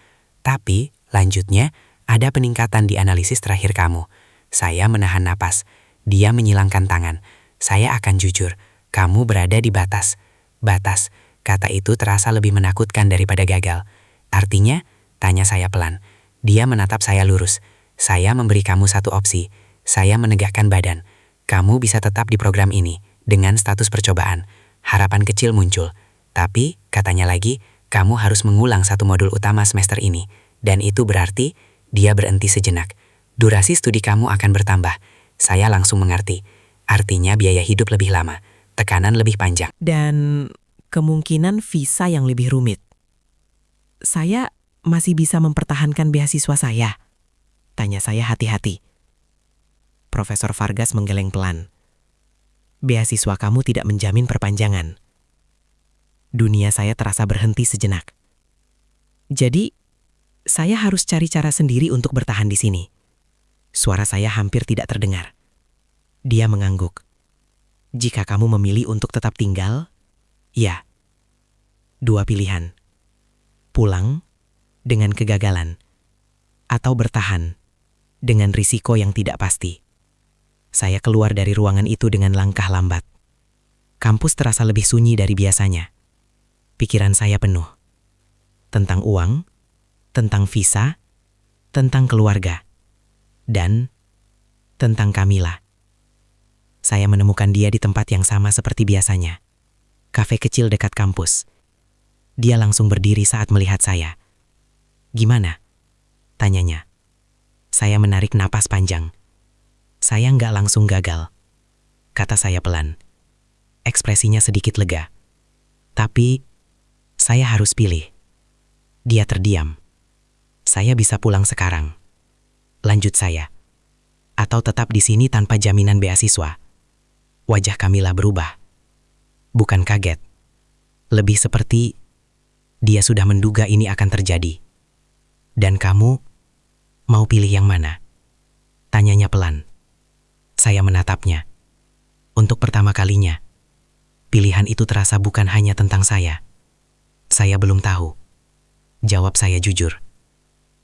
Speaker 3: Tapi, lanjutnya, ada peningkatan di analisis terakhir kamu. Saya menahan napas. Dia menyilangkan tangan. Saya akan jujur, kamu berada di batas. Batas, kata itu terasa lebih menakutkan daripada gagal. Artinya, tanya saya pelan. Dia menatap saya lurus. Saya memberi kamu satu opsi. Saya menegakkan badan. Kamu bisa tetap di program ini, dengan status percobaan. Harapan kecil muncul. Tapi, katanya lagi, kamu harus mengulang satu modul utama semester ini. Dan itu berarti, dia berhenti sejenak. Durasi studi kamu akan bertambah. Saya langsung mengerti. Artinya biaya hidup lebih lama. Tekanan lebih panjang.
Speaker 5: Dan kemungkinan visa yang lebih rumit. Saya masih bisa mempertahankan beasiswa saya? Tanya saya hati-hati. Profesor Vargas menggeleng pelan. Beasiswa kamu tidak menjamin perpanjangan. Dunia saya terasa berhenti sejenak. Jadi, saya harus cari cara sendiri untuk bertahan di sini. Suara saya hampir tidak terdengar. Dia mengangguk. Jika kamu memilih untuk tetap tinggal, ya. 2 pilihan. Pulang dengan kegagalan, atau bertahan dengan risiko yang tidak pasti. Saya keluar dari ruangan itu dengan langkah lambat. Kampus terasa lebih sunyi dari biasanya. Pikiran saya penuh. Tentang uang, tentang visa, tentang keluarga, dan tentang Kamila. Saya menemukan dia di tempat yang sama seperti biasanya. Kafe kecil dekat kampus. Dia langsung berdiri saat melihat saya. Gimana? Tanyanya. Saya menarik napas panjang. Saya nggak langsung gagal, kata saya pelan. Ekspresinya sedikit lega. Tapi, saya harus pilih. Dia terdiam. Saya bisa pulang sekarang. Lanjut saya. Atau tetap di sini tanpa jaminan beasiswa. Wajah Kamila berubah. Bukan kaget. Lebih seperti, dia sudah menduga ini akan terjadi. Dan kamu, mau pilih yang mana? Tanyanya pelan. Saya menatapnya. Untuk pertama kalinya, pilihan itu terasa bukan hanya tentang saya. Saya belum tahu. Jawab saya jujur.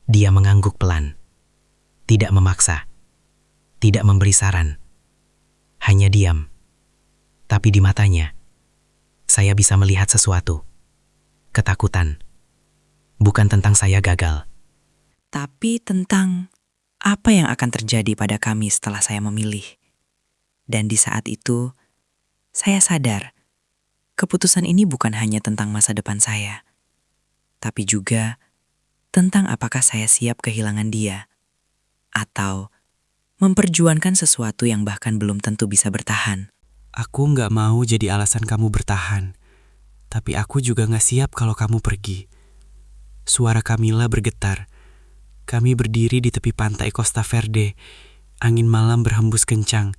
Speaker 5: Dia mengangguk pelan. Tidak memaksa. Tidak memberi saran. Hanya diam. Tapi di matanya, saya bisa melihat sesuatu. Ketakutan. Bukan tentang saya gagal.
Speaker 2: Tapi tentang apa yang akan terjadi pada kami setelah saya memilih. Dan di saat itu, saya sadar, keputusan ini bukan hanya tentang masa depan saya, tapi juga tentang apakah saya siap kehilangan dia, atau memperjuangkan sesuatu yang bahkan belum tentu bisa bertahan.
Speaker 3: Aku nggak mau jadi alasan kamu bertahan. Tapi aku juga nggak siap kalau kamu pergi. Suara Kamila bergetar. Kami berdiri di tepi pantai Costa Verde. Angin malam berhembus kencang.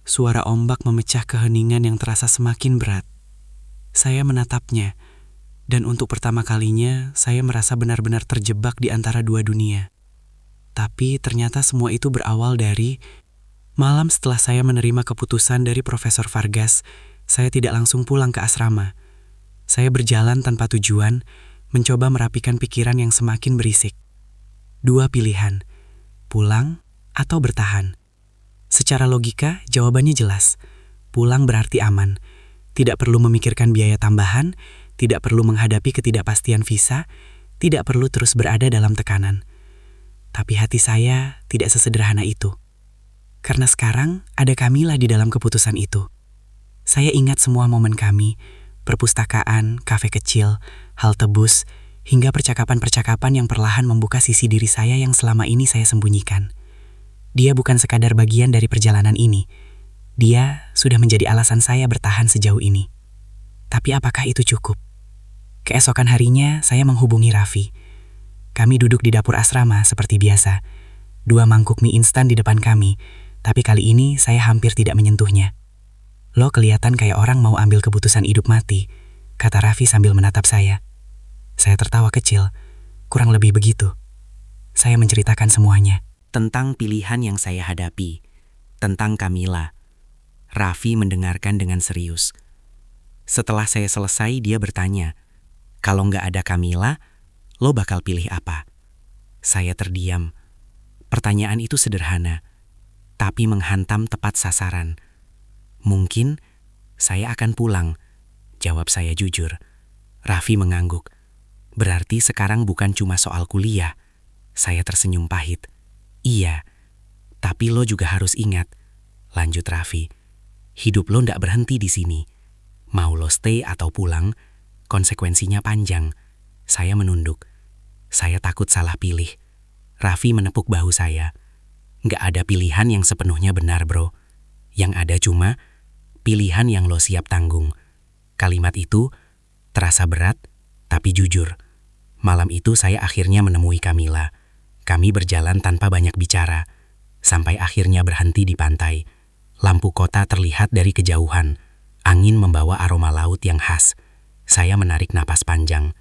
Speaker 3: Suara ombak memecah keheningan yang terasa semakin berat. Saya menatapnya. Dan untuk pertama kalinya, saya merasa benar-benar terjebak di antara dua dunia. Tapi ternyata semua itu berawal dari malam setelah saya menerima keputusan dari Profesor Vargas. Saya tidak langsung pulang ke asrama. Saya berjalan tanpa tujuan, mencoba merapikan pikiran yang semakin berisik. 2 pilihan, pulang atau bertahan. Secara logika, jawabannya jelas. Pulang berarti aman. Tidak perlu memikirkan biaya tambahan, tidak perlu menghadapi ketidakpastian visa, tidak perlu terus berada dalam tekanan. Tapi hati saya tidak sesederhana itu. Karena sekarang ada Kamila di dalam keputusan itu. Saya ingat semua momen kami, perpustakaan, kafe kecil, halte bus, hingga percakapan-percakapan yang perlahan membuka sisi diri saya yang selama ini saya sembunyikan. Dia bukan sekadar bagian dari perjalanan ini. Dia sudah menjadi alasan saya bertahan sejauh ini. Tapi apakah itu cukup? Keesokan harinya, saya menghubungi Raffi. Kami duduk di dapur asrama seperti biasa. 2 mangkuk mie instan di depan kami, tapi kali ini saya hampir tidak menyentuhnya. Lo kelihatan kayak orang mau ambil keputusan hidup mati, kata Raffi sambil menatap saya. Saya tertawa kecil, kurang lebih begitu. Saya menceritakan semuanya.
Speaker 2: Tentang pilihan yang saya hadapi, tentang Kamila. Raffi mendengarkan dengan serius. Setelah saya selesai, dia bertanya, kalau nggak ada Kamila, lo bakal pilih apa? Saya terdiam. Pertanyaan itu sederhana, tapi menghantam tepat sasaran. Mungkin saya akan pulang, jawab saya jujur. Raffi mengangguk. Berarti sekarang bukan cuma soal kuliah. Saya tersenyum pahit. Iya, tapi lo juga harus ingat, lanjut Raffi. Hidup lo ndak berhenti di sini. Mau lo stay atau pulang, konsekuensinya panjang. Saya menunduk. Saya takut salah pilih. Raffi menepuk bahu saya. Nggak ada pilihan yang sepenuhnya benar, bro. Yang ada cuma pilihan yang lo siap tanggung. Kalimat itu terasa berat, tapi jujur. Malam itu saya akhirnya menemui Kamila. Kami berjalan tanpa banyak bicara, sampai akhirnya berhenti di pantai. Lampu kota terlihat dari kejauhan. Angin membawa aroma laut yang khas. Saya menarik napas panjang.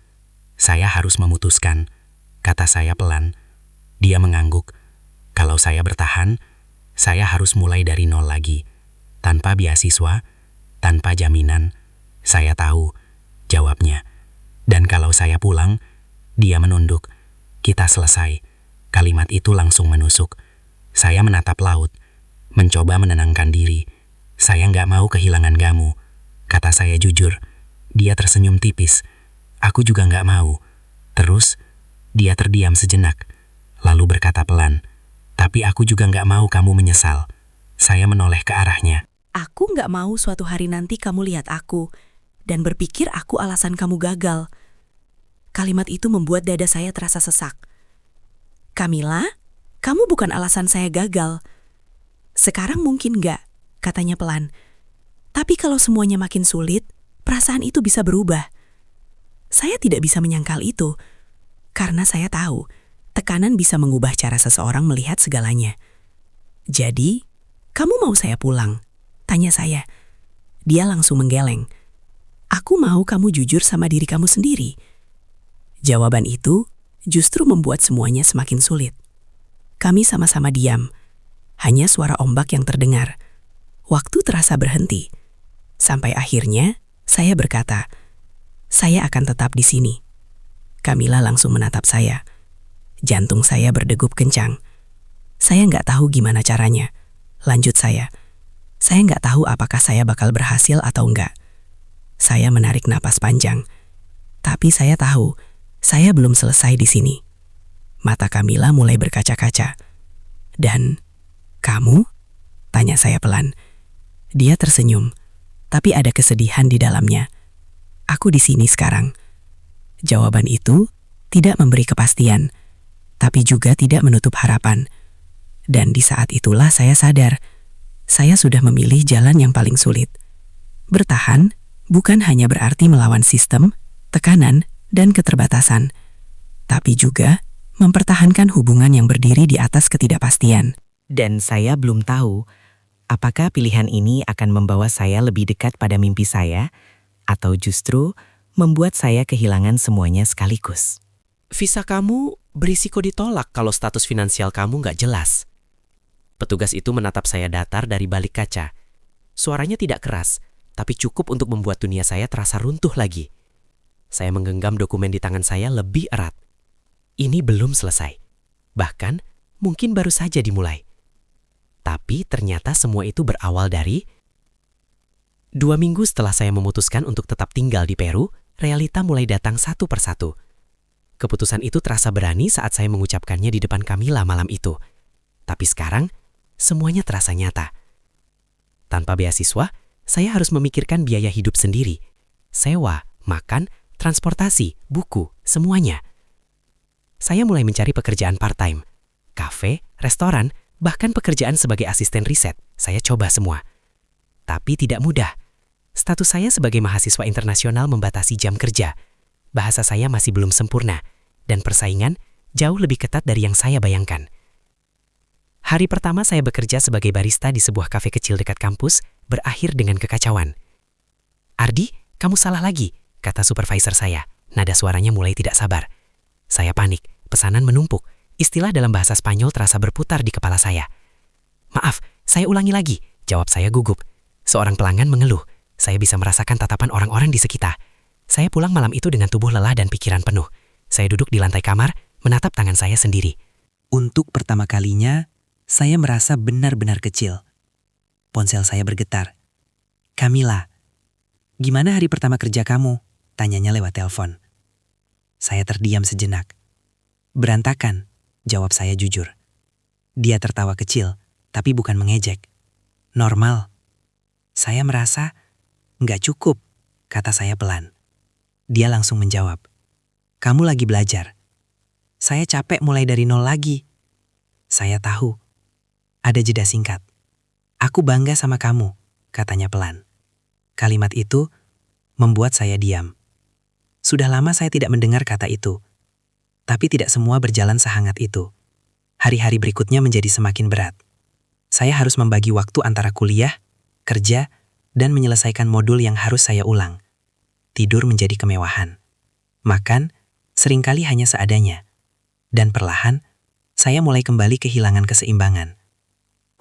Speaker 2: Saya harus memutuskan, kata saya pelan. Dia mengangguk. Kalau saya bertahan, saya harus mulai dari nol lagi. Tanpa beasiswa, tanpa jaminan. Saya tahu, jawabnya. Dan kalau saya pulang, dia menunduk. Kita selesai. Kalimat itu langsung menusuk. Saya menatap laut, mencoba menenangkan diri. Saya nggak mau kehilangan kamu, kata saya jujur. Dia tersenyum tipis. Aku juga nggak mau. Terus, dia terdiam sejenak, lalu berkata pelan, tapi aku juga nggak mau kamu menyesal. Saya menoleh ke arahnya.
Speaker 5: Aku nggak mau suatu hari nanti kamu lihat aku dan berpikir aku alasan kamu gagal. Kalimat itu membuat dada saya terasa sesak. Kamila, kamu bukan alasan saya gagal. Sekarang mungkin nggak, katanya pelan. Tapi kalau semuanya makin sulit, perasaan itu bisa berubah. Saya tidak bisa menyangkal itu, karena saya tahu tekanan bisa mengubah cara seseorang melihat segalanya. Jadi, kamu mau saya pulang? Tanya saya. Dia langsung menggeleng. Aku mau kamu jujur sama diri kamu sendiri. Jawaban itu justru membuat semuanya semakin sulit. Kami sama-sama diam. Hanya suara ombak yang terdengar. Waktu terasa berhenti. Sampai akhirnya, saya berkata, saya akan tetap di sini. Kamila langsung menatap saya. Jantung saya berdegup kencang. Saya nggak tahu gimana caranya. Lanjut saya. Saya nggak tahu apakah saya bakal berhasil atau enggak. Saya menarik napas panjang. Tapi saya tahu, saya belum selesai di sini. Mata Kamila mulai berkaca-kaca. Dan, kamu? Tanya saya pelan. Dia tersenyum, tapi ada kesedihan di dalamnya. Aku di sini sekarang. Jawaban itu tidak memberi kepastian, tapi juga tidak menutup harapan. Dan di saat itulah saya sadar, saya sudah memilih jalan yang paling sulit. Bertahan bukan hanya berarti melawan sistem, tekanan, dan keterbatasan, tapi juga mempertahankan hubungan yang berdiri di atas ketidakpastian.
Speaker 2: Dan saya belum tahu apakah pilihan ini akan membawa saya lebih dekat pada mimpi saya atau justru membuat saya kehilangan semuanya sekaligus.
Speaker 4: Visa kamu berisiko ditolak kalau status finansial kamu nggak jelas. Petugas itu menatap saya datar dari balik kaca. Suaranya tidak keras, tapi cukup untuk membuat dunia saya terasa runtuh lagi. Saya menggenggam dokumen di tangan saya lebih erat. Ini belum selesai. Bahkan, mungkin baru saja dimulai. Tapi ternyata semua itu berawal dari 2 minggu setelah saya memutuskan untuk tetap tinggal di Peru, realita mulai datang satu persatu. Keputusan itu terasa berani saat saya mengucapkannya di depan Kamila malam itu. Tapi sekarang, semuanya terasa nyata. Tanpa beasiswa, saya harus memikirkan biaya hidup sendiri. Sewa, makan, transportasi, buku, semuanya. Saya mulai mencari pekerjaan part-time. Kafe, restoran, bahkan pekerjaan sebagai asisten riset. Saya coba semua. Tapi tidak mudah. Status saya sebagai mahasiswa internasional membatasi jam kerja. Bahasa saya masih belum sempurna. Dan persaingan jauh lebih ketat dari yang saya bayangkan. Hari pertama saya bekerja sebagai barista di sebuah kafe kecil dekat kampus, berakhir dengan kekacauan. "Ardi, kamu salah lagi," kata supervisor saya. Nada suaranya mulai tidak sabar. Saya panik, pesanan menumpuk. Istilah dalam bahasa Spanyol terasa berputar di kepala saya. "Maaf, saya ulangi lagi," jawab saya gugup. Seorang pelanggan mengeluh. Saya bisa merasakan tatapan orang-orang di sekitar. Saya pulang malam itu dengan tubuh lelah dan pikiran penuh. Saya duduk di lantai kamar, menatap tangan saya sendiri.
Speaker 3: Untuk pertama kalinya, saya merasa benar-benar kecil. Ponsel saya bergetar. "Kamila, gimana hari pertama kerja kamu?" tanyanya lewat telepon. Saya terdiam sejenak. "Berantakan," jawab saya jujur. Dia tertawa kecil, tapi bukan mengejek. "Normal." Saya merasa, "Nggak cukup," kata saya pelan. Dia langsung menjawab, "Kamu lagi belajar." "Saya capek mulai dari nol lagi." Saya tahu. Ada jeda singkat. "Aku bangga sama kamu," katanya pelan. Kalimat itu membuat saya diam. Sudah lama saya tidak mendengar kata itu. Tapi tidak semua berjalan sehangat itu. Hari-hari berikutnya menjadi semakin berat. Saya harus membagi waktu antara kuliah, kerja, dan menyelesaikan modul yang harus saya ulang. Tidur menjadi kemewahan. Makan seringkali hanya seadanya. Dan perlahan, saya mulai kembali kehilangan keseimbangan.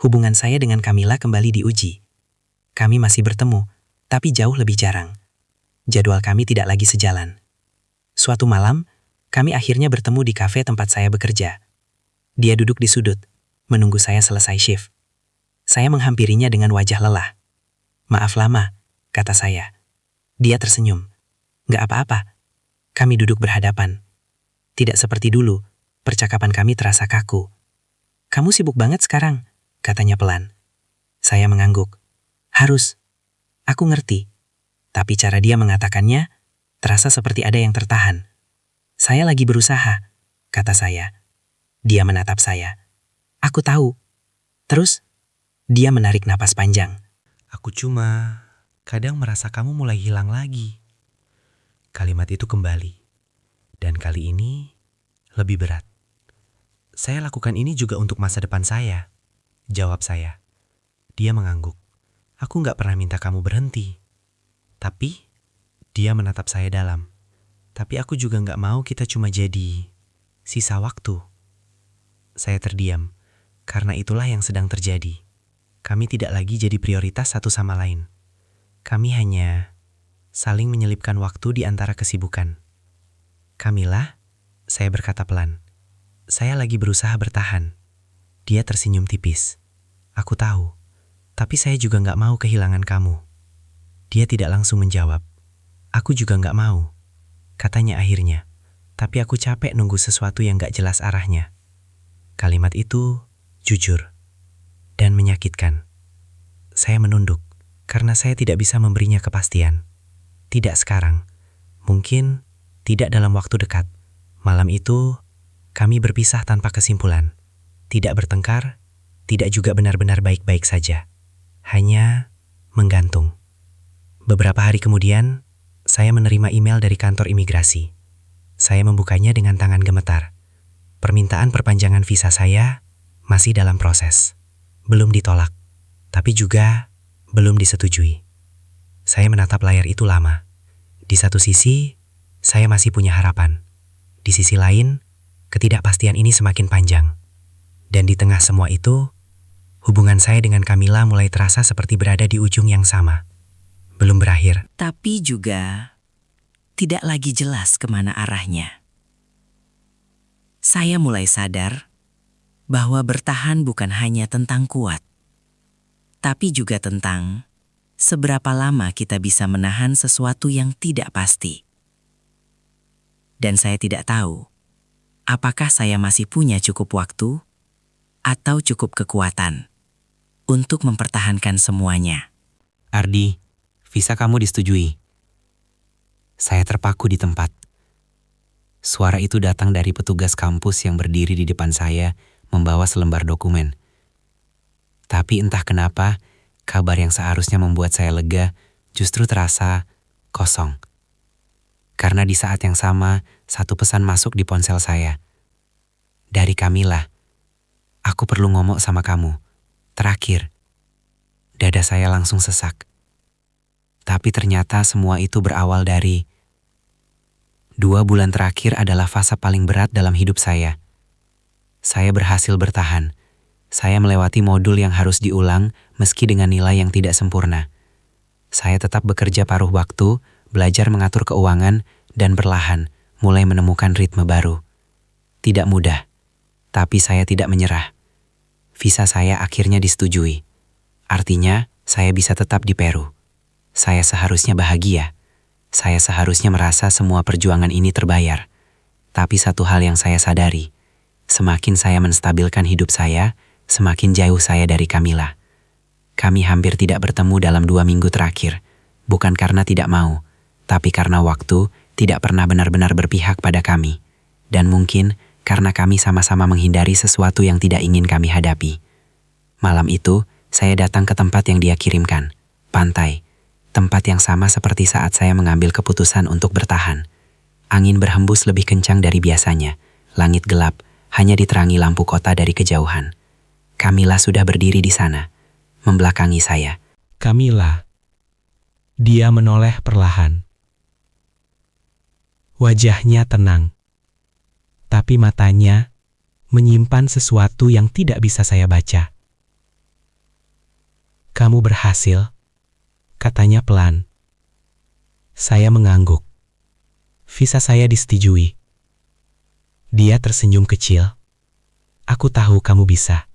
Speaker 3: Hubungan saya dengan Kamila kembali diuji. Kami masih bertemu, tapi jauh lebih jarang. Jadwal kami tidak lagi sejalan. Suatu malam, kami akhirnya bertemu di kafe tempat saya bekerja. Dia duduk di sudut, menunggu saya selesai shift. Saya menghampirinya dengan wajah lelah. "Maaf lama," kata saya. Dia tersenyum. "Nggak apa-apa." Kami duduk berhadapan. Tidak seperti dulu, percakapan kami terasa kaku. "Kamu sibuk banget sekarang," katanya pelan. Saya mengangguk. "Harus. Aku ngerti." Tapi cara dia mengatakannya terasa seperti ada yang tertahan. "Saya lagi berusaha," kata saya. Dia menatap saya. "Aku tahu." Terus, dia menarik napas panjang.
Speaker 4: "Aku cuma kadang merasa kamu mulai hilang lagi." Kalimat itu kembali. Dan kali ini lebih berat. "Saya lakukan ini juga untuk masa depan saya," jawab saya. Dia mengangguk. "Aku nggak pernah minta kamu berhenti." Tapi, dia menatap saya dalam. "Tapi aku juga nggak mau kita cuma jadi sisa waktu." Saya terdiam, karena itulah yang sedang terjadi. Kami tidak lagi jadi prioritas satu sama lain. Kami hanya saling menyelipkan waktu di antara kesibukan. "Kamila," saya berkata pelan. "Saya lagi berusaha bertahan." Dia tersenyum tipis. "Aku tahu, tapi saya juga nggak mau kehilangan kamu." Dia tidak langsung menjawab. "Aku juga nggak mau," katanya akhirnya. "Tapi aku capek nunggu sesuatu yang nggak jelas arahnya." Kalimat itu jujur dan menyakitkan. Saya menunduk karena saya tidak bisa memberinya kepastian. Tidak sekarang. Mungkin tidak dalam waktu dekat. Malam itu, kami berpisah tanpa kesimpulan. Tidak bertengkar, tidak juga benar-benar baik-baik saja. Hanya menggantung. Beberapa hari kemudian, saya menerima email dari kantor imigrasi. Saya membukanya dengan tangan gemetar. Permintaan perpanjangan visa saya masih dalam proses. Belum ditolak, tapi juga belum disetujui. Saya menatap layar itu lama. Di satu sisi, saya masih punya harapan. Di sisi lain, ketidakpastian ini semakin panjang. Dan di tengah semua itu, hubungan saya dengan Kamila mulai terasa seperti berada di ujung yang sama. Belum berakhir.
Speaker 2: Tapi juga tidak lagi jelas kemana arahnya. Saya mulai sadar bahwa bertahan bukan hanya tentang kuat, tapi juga tentang seberapa lama kita bisa menahan sesuatu yang tidak pasti. Dan saya tidak tahu apakah saya masih punya cukup waktu atau cukup kekuatan untuk mempertahankan semuanya.
Speaker 3: "Ardi, visa kamu disetujui." Saya terpaku di tempat. Suara itu datang dari petugas kampus yang berdiri di depan saya membawa selembar dokumen. Tapi entah kenapa, kabar yang seharusnya membuat saya lega justru terasa kosong. Karena di saat yang sama, satu pesan masuk di ponsel saya. "Dari Kamila, aku perlu ngomong sama kamu. Terakhir." Dada saya langsung sesak. Tapi ternyata semua itu berawal dari 2 bulan terakhir adalah fase paling berat dalam hidup saya. Saya berhasil bertahan. Saya melewati modul yang harus diulang meski dengan nilai yang tidak sempurna. Saya tetap bekerja paruh waktu, belajar mengatur keuangan, dan perlahan mulai menemukan ritme baru. Tidak mudah, tapi saya tidak menyerah. Visa saya akhirnya disetujui. Artinya, saya bisa tetap di Peru. Saya seharusnya bahagia. Saya seharusnya merasa semua perjuangan ini terbayar. Tapi satu hal yang saya sadari, semakin saya menstabilkan hidup saya, semakin jauh saya dari Camilla. Kami hampir tidak bertemu dalam 2 minggu terakhir, bukan karena tidak mau, tapi karena waktu tidak pernah benar-benar berpihak pada kami. Dan mungkin karena kami sama-sama menghindari sesuatu yang tidak ingin kami hadapi. Malam itu, saya datang ke tempat yang dia kirimkan, pantai. Tempat yang sama seperti saat saya mengambil keputusan untuk bertahan. Angin berhembus lebih kencang dari biasanya. Langit gelap, hanya diterangi lampu kota dari kejauhan. Camilla sudah berdiri di sana, membelakangi saya.
Speaker 4: Camilla. Dia menoleh perlahan. Wajahnya tenang. Tapi matanya menyimpan sesuatu yang tidak bisa saya baca. Kamu berhasil, katanya pelan. Saya mengangguk. Visa saya disetujui. Dia tersenyum kecil. Aku tahu kamu bisa.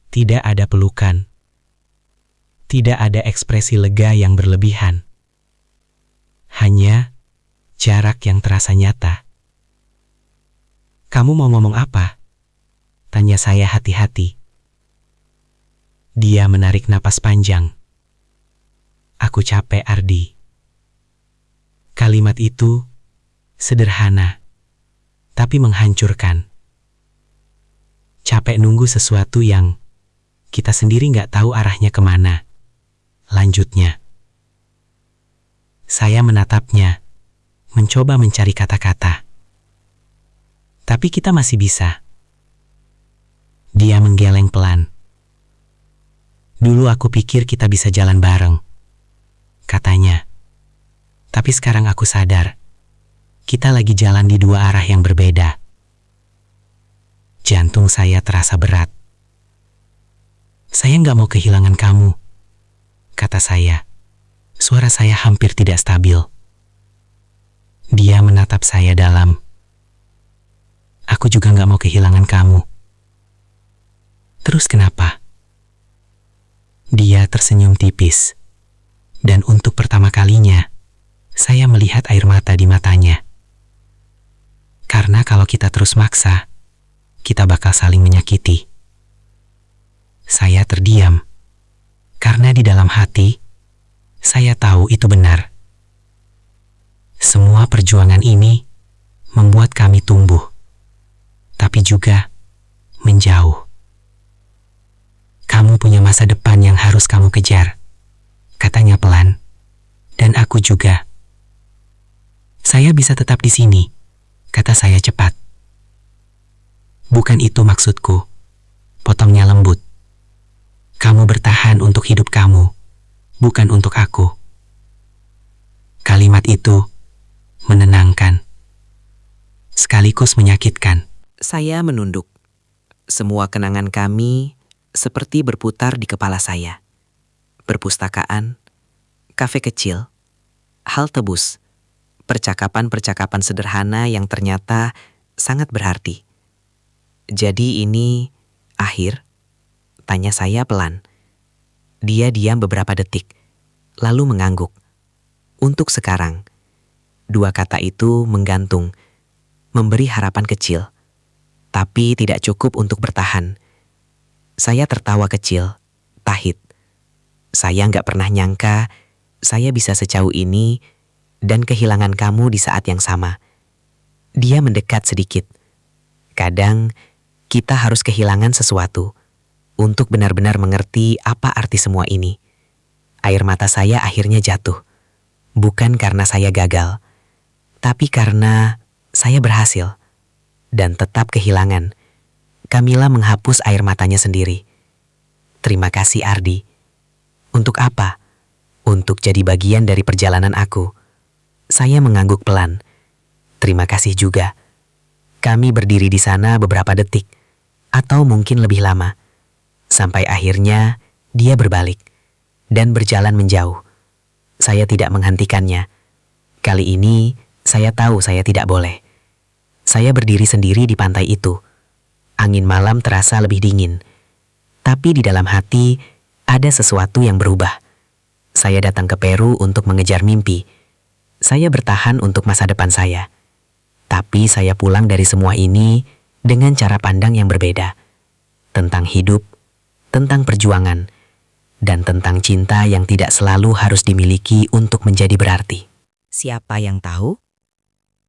Speaker 4: Tidak ada pelukan. Tidak ada ekspresi lega yang berlebihan. Hanya jarak yang terasa nyata. Kamu mau ngomong apa? Tanya saya hati-hati. Dia menarik napas panjang. Aku capek, Ardi. Kalimat itu sederhana, tapi menghancurkan. Capek nunggu sesuatu yang kita sendiri nggak tahu arahnya kemana. Lanjutnya. Saya menatapnya, mencoba mencari kata-kata. Tapi kita masih bisa. Dia menggeleng pelan. Dulu aku pikir kita bisa jalan bareng, katanya. Tapi sekarang aku sadar, kita lagi jalan di 2 arah yang berbeda. Jantung saya terasa berat. Saya nggak mau kehilangan kamu, kata saya. Suara saya hampir tidak stabil. Dia menatap saya dalam. Aku juga nggak mau kehilangan kamu. Terus kenapa? Dia tersenyum tipis. Dan untuk pertama kalinya, saya melihat air mata di matanya. Karena kalau kita terus maksa, kita bakal saling menyakiti. Saya terdiam. Karena di dalam hati, saya tahu itu benar. Semua perjuangan ini membuat kami tumbuh, tapi juga menjauh. Kamu punya masa depan yang harus kamu kejar, katanya pelan. Dan aku juga. Saya bisa tetap di sini, kata saya cepat. Bukan itu maksudku, potongnya lembut. Kamu bertahan untuk hidup kamu, bukan untuk aku. Kalimat itu menenangkan, sekaligus menyakitkan.
Speaker 2: Saya menunduk. Semua kenangan kami seperti berputar di kepala saya. Perpustakaan, kafe kecil, halte bus, percakapan-percakapan sederhana yang ternyata sangat berarti. Jadi ini akhir? Tanya saya pelan. Dia diam beberapa detik, lalu mengangguk. Untuk sekarang. 2 kata itu menggantung, memberi harapan kecil, tapi tidak cukup untuk bertahan. Saya tertawa kecil, pahit. Saya nggak pernah nyangka saya bisa sejauh ini dan kehilangan kamu di saat yang sama. Dia mendekat sedikit. Kadang kita harus kehilangan sesuatu untuk benar-benar mengerti apa arti semua ini. Air mata saya akhirnya jatuh. Bukan karena saya gagal, tapi karena saya berhasil. Dan tetap kehilangan. Camilla menghapus air matanya sendiri. Terima kasih, Ardi.
Speaker 3: Untuk apa? Untuk jadi bagian dari perjalanan aku. Saya mengangguk pelan. Terima kasih juga. Kami berdiri di sana beberapa detik, atau mungkin lebih lama. Sampai akhirnya dia berbalik dan berjalan menjauh. Saya tidak menghentikannya. Kali ini saya tahu saya tidak boleh. Saya berdiri sendiri di pantai itu. Angin malam terasa lebih dingin. Tapi di dalam hati ada sesuatu yang berubah. Saya datang ke Peru untuk mengejar mimpi. Saya bertahan untuk masa depan saya. Tapi saya pulang dari semua ini dengan cara pandang yang berbeda. Tentang hidup, tentang perjuangan, dan tentang cinta yang tidak selalu harus dimiliki untuk menjadi berarti.
Speaker 2: Siapa yang tahu?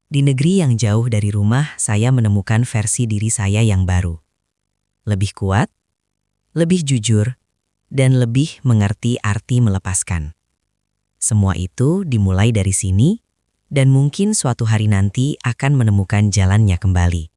Speaker 2: Di negeri yang jauh dari rumah, saya menemukan versi diri saya yang baru. Lebih kuat, lebih jujur, dan lebih mengerti arti melepaskan. Semua itu dimulai dari sini, dan mungkin suatu hari nanti akan menemukan jalannya kembali.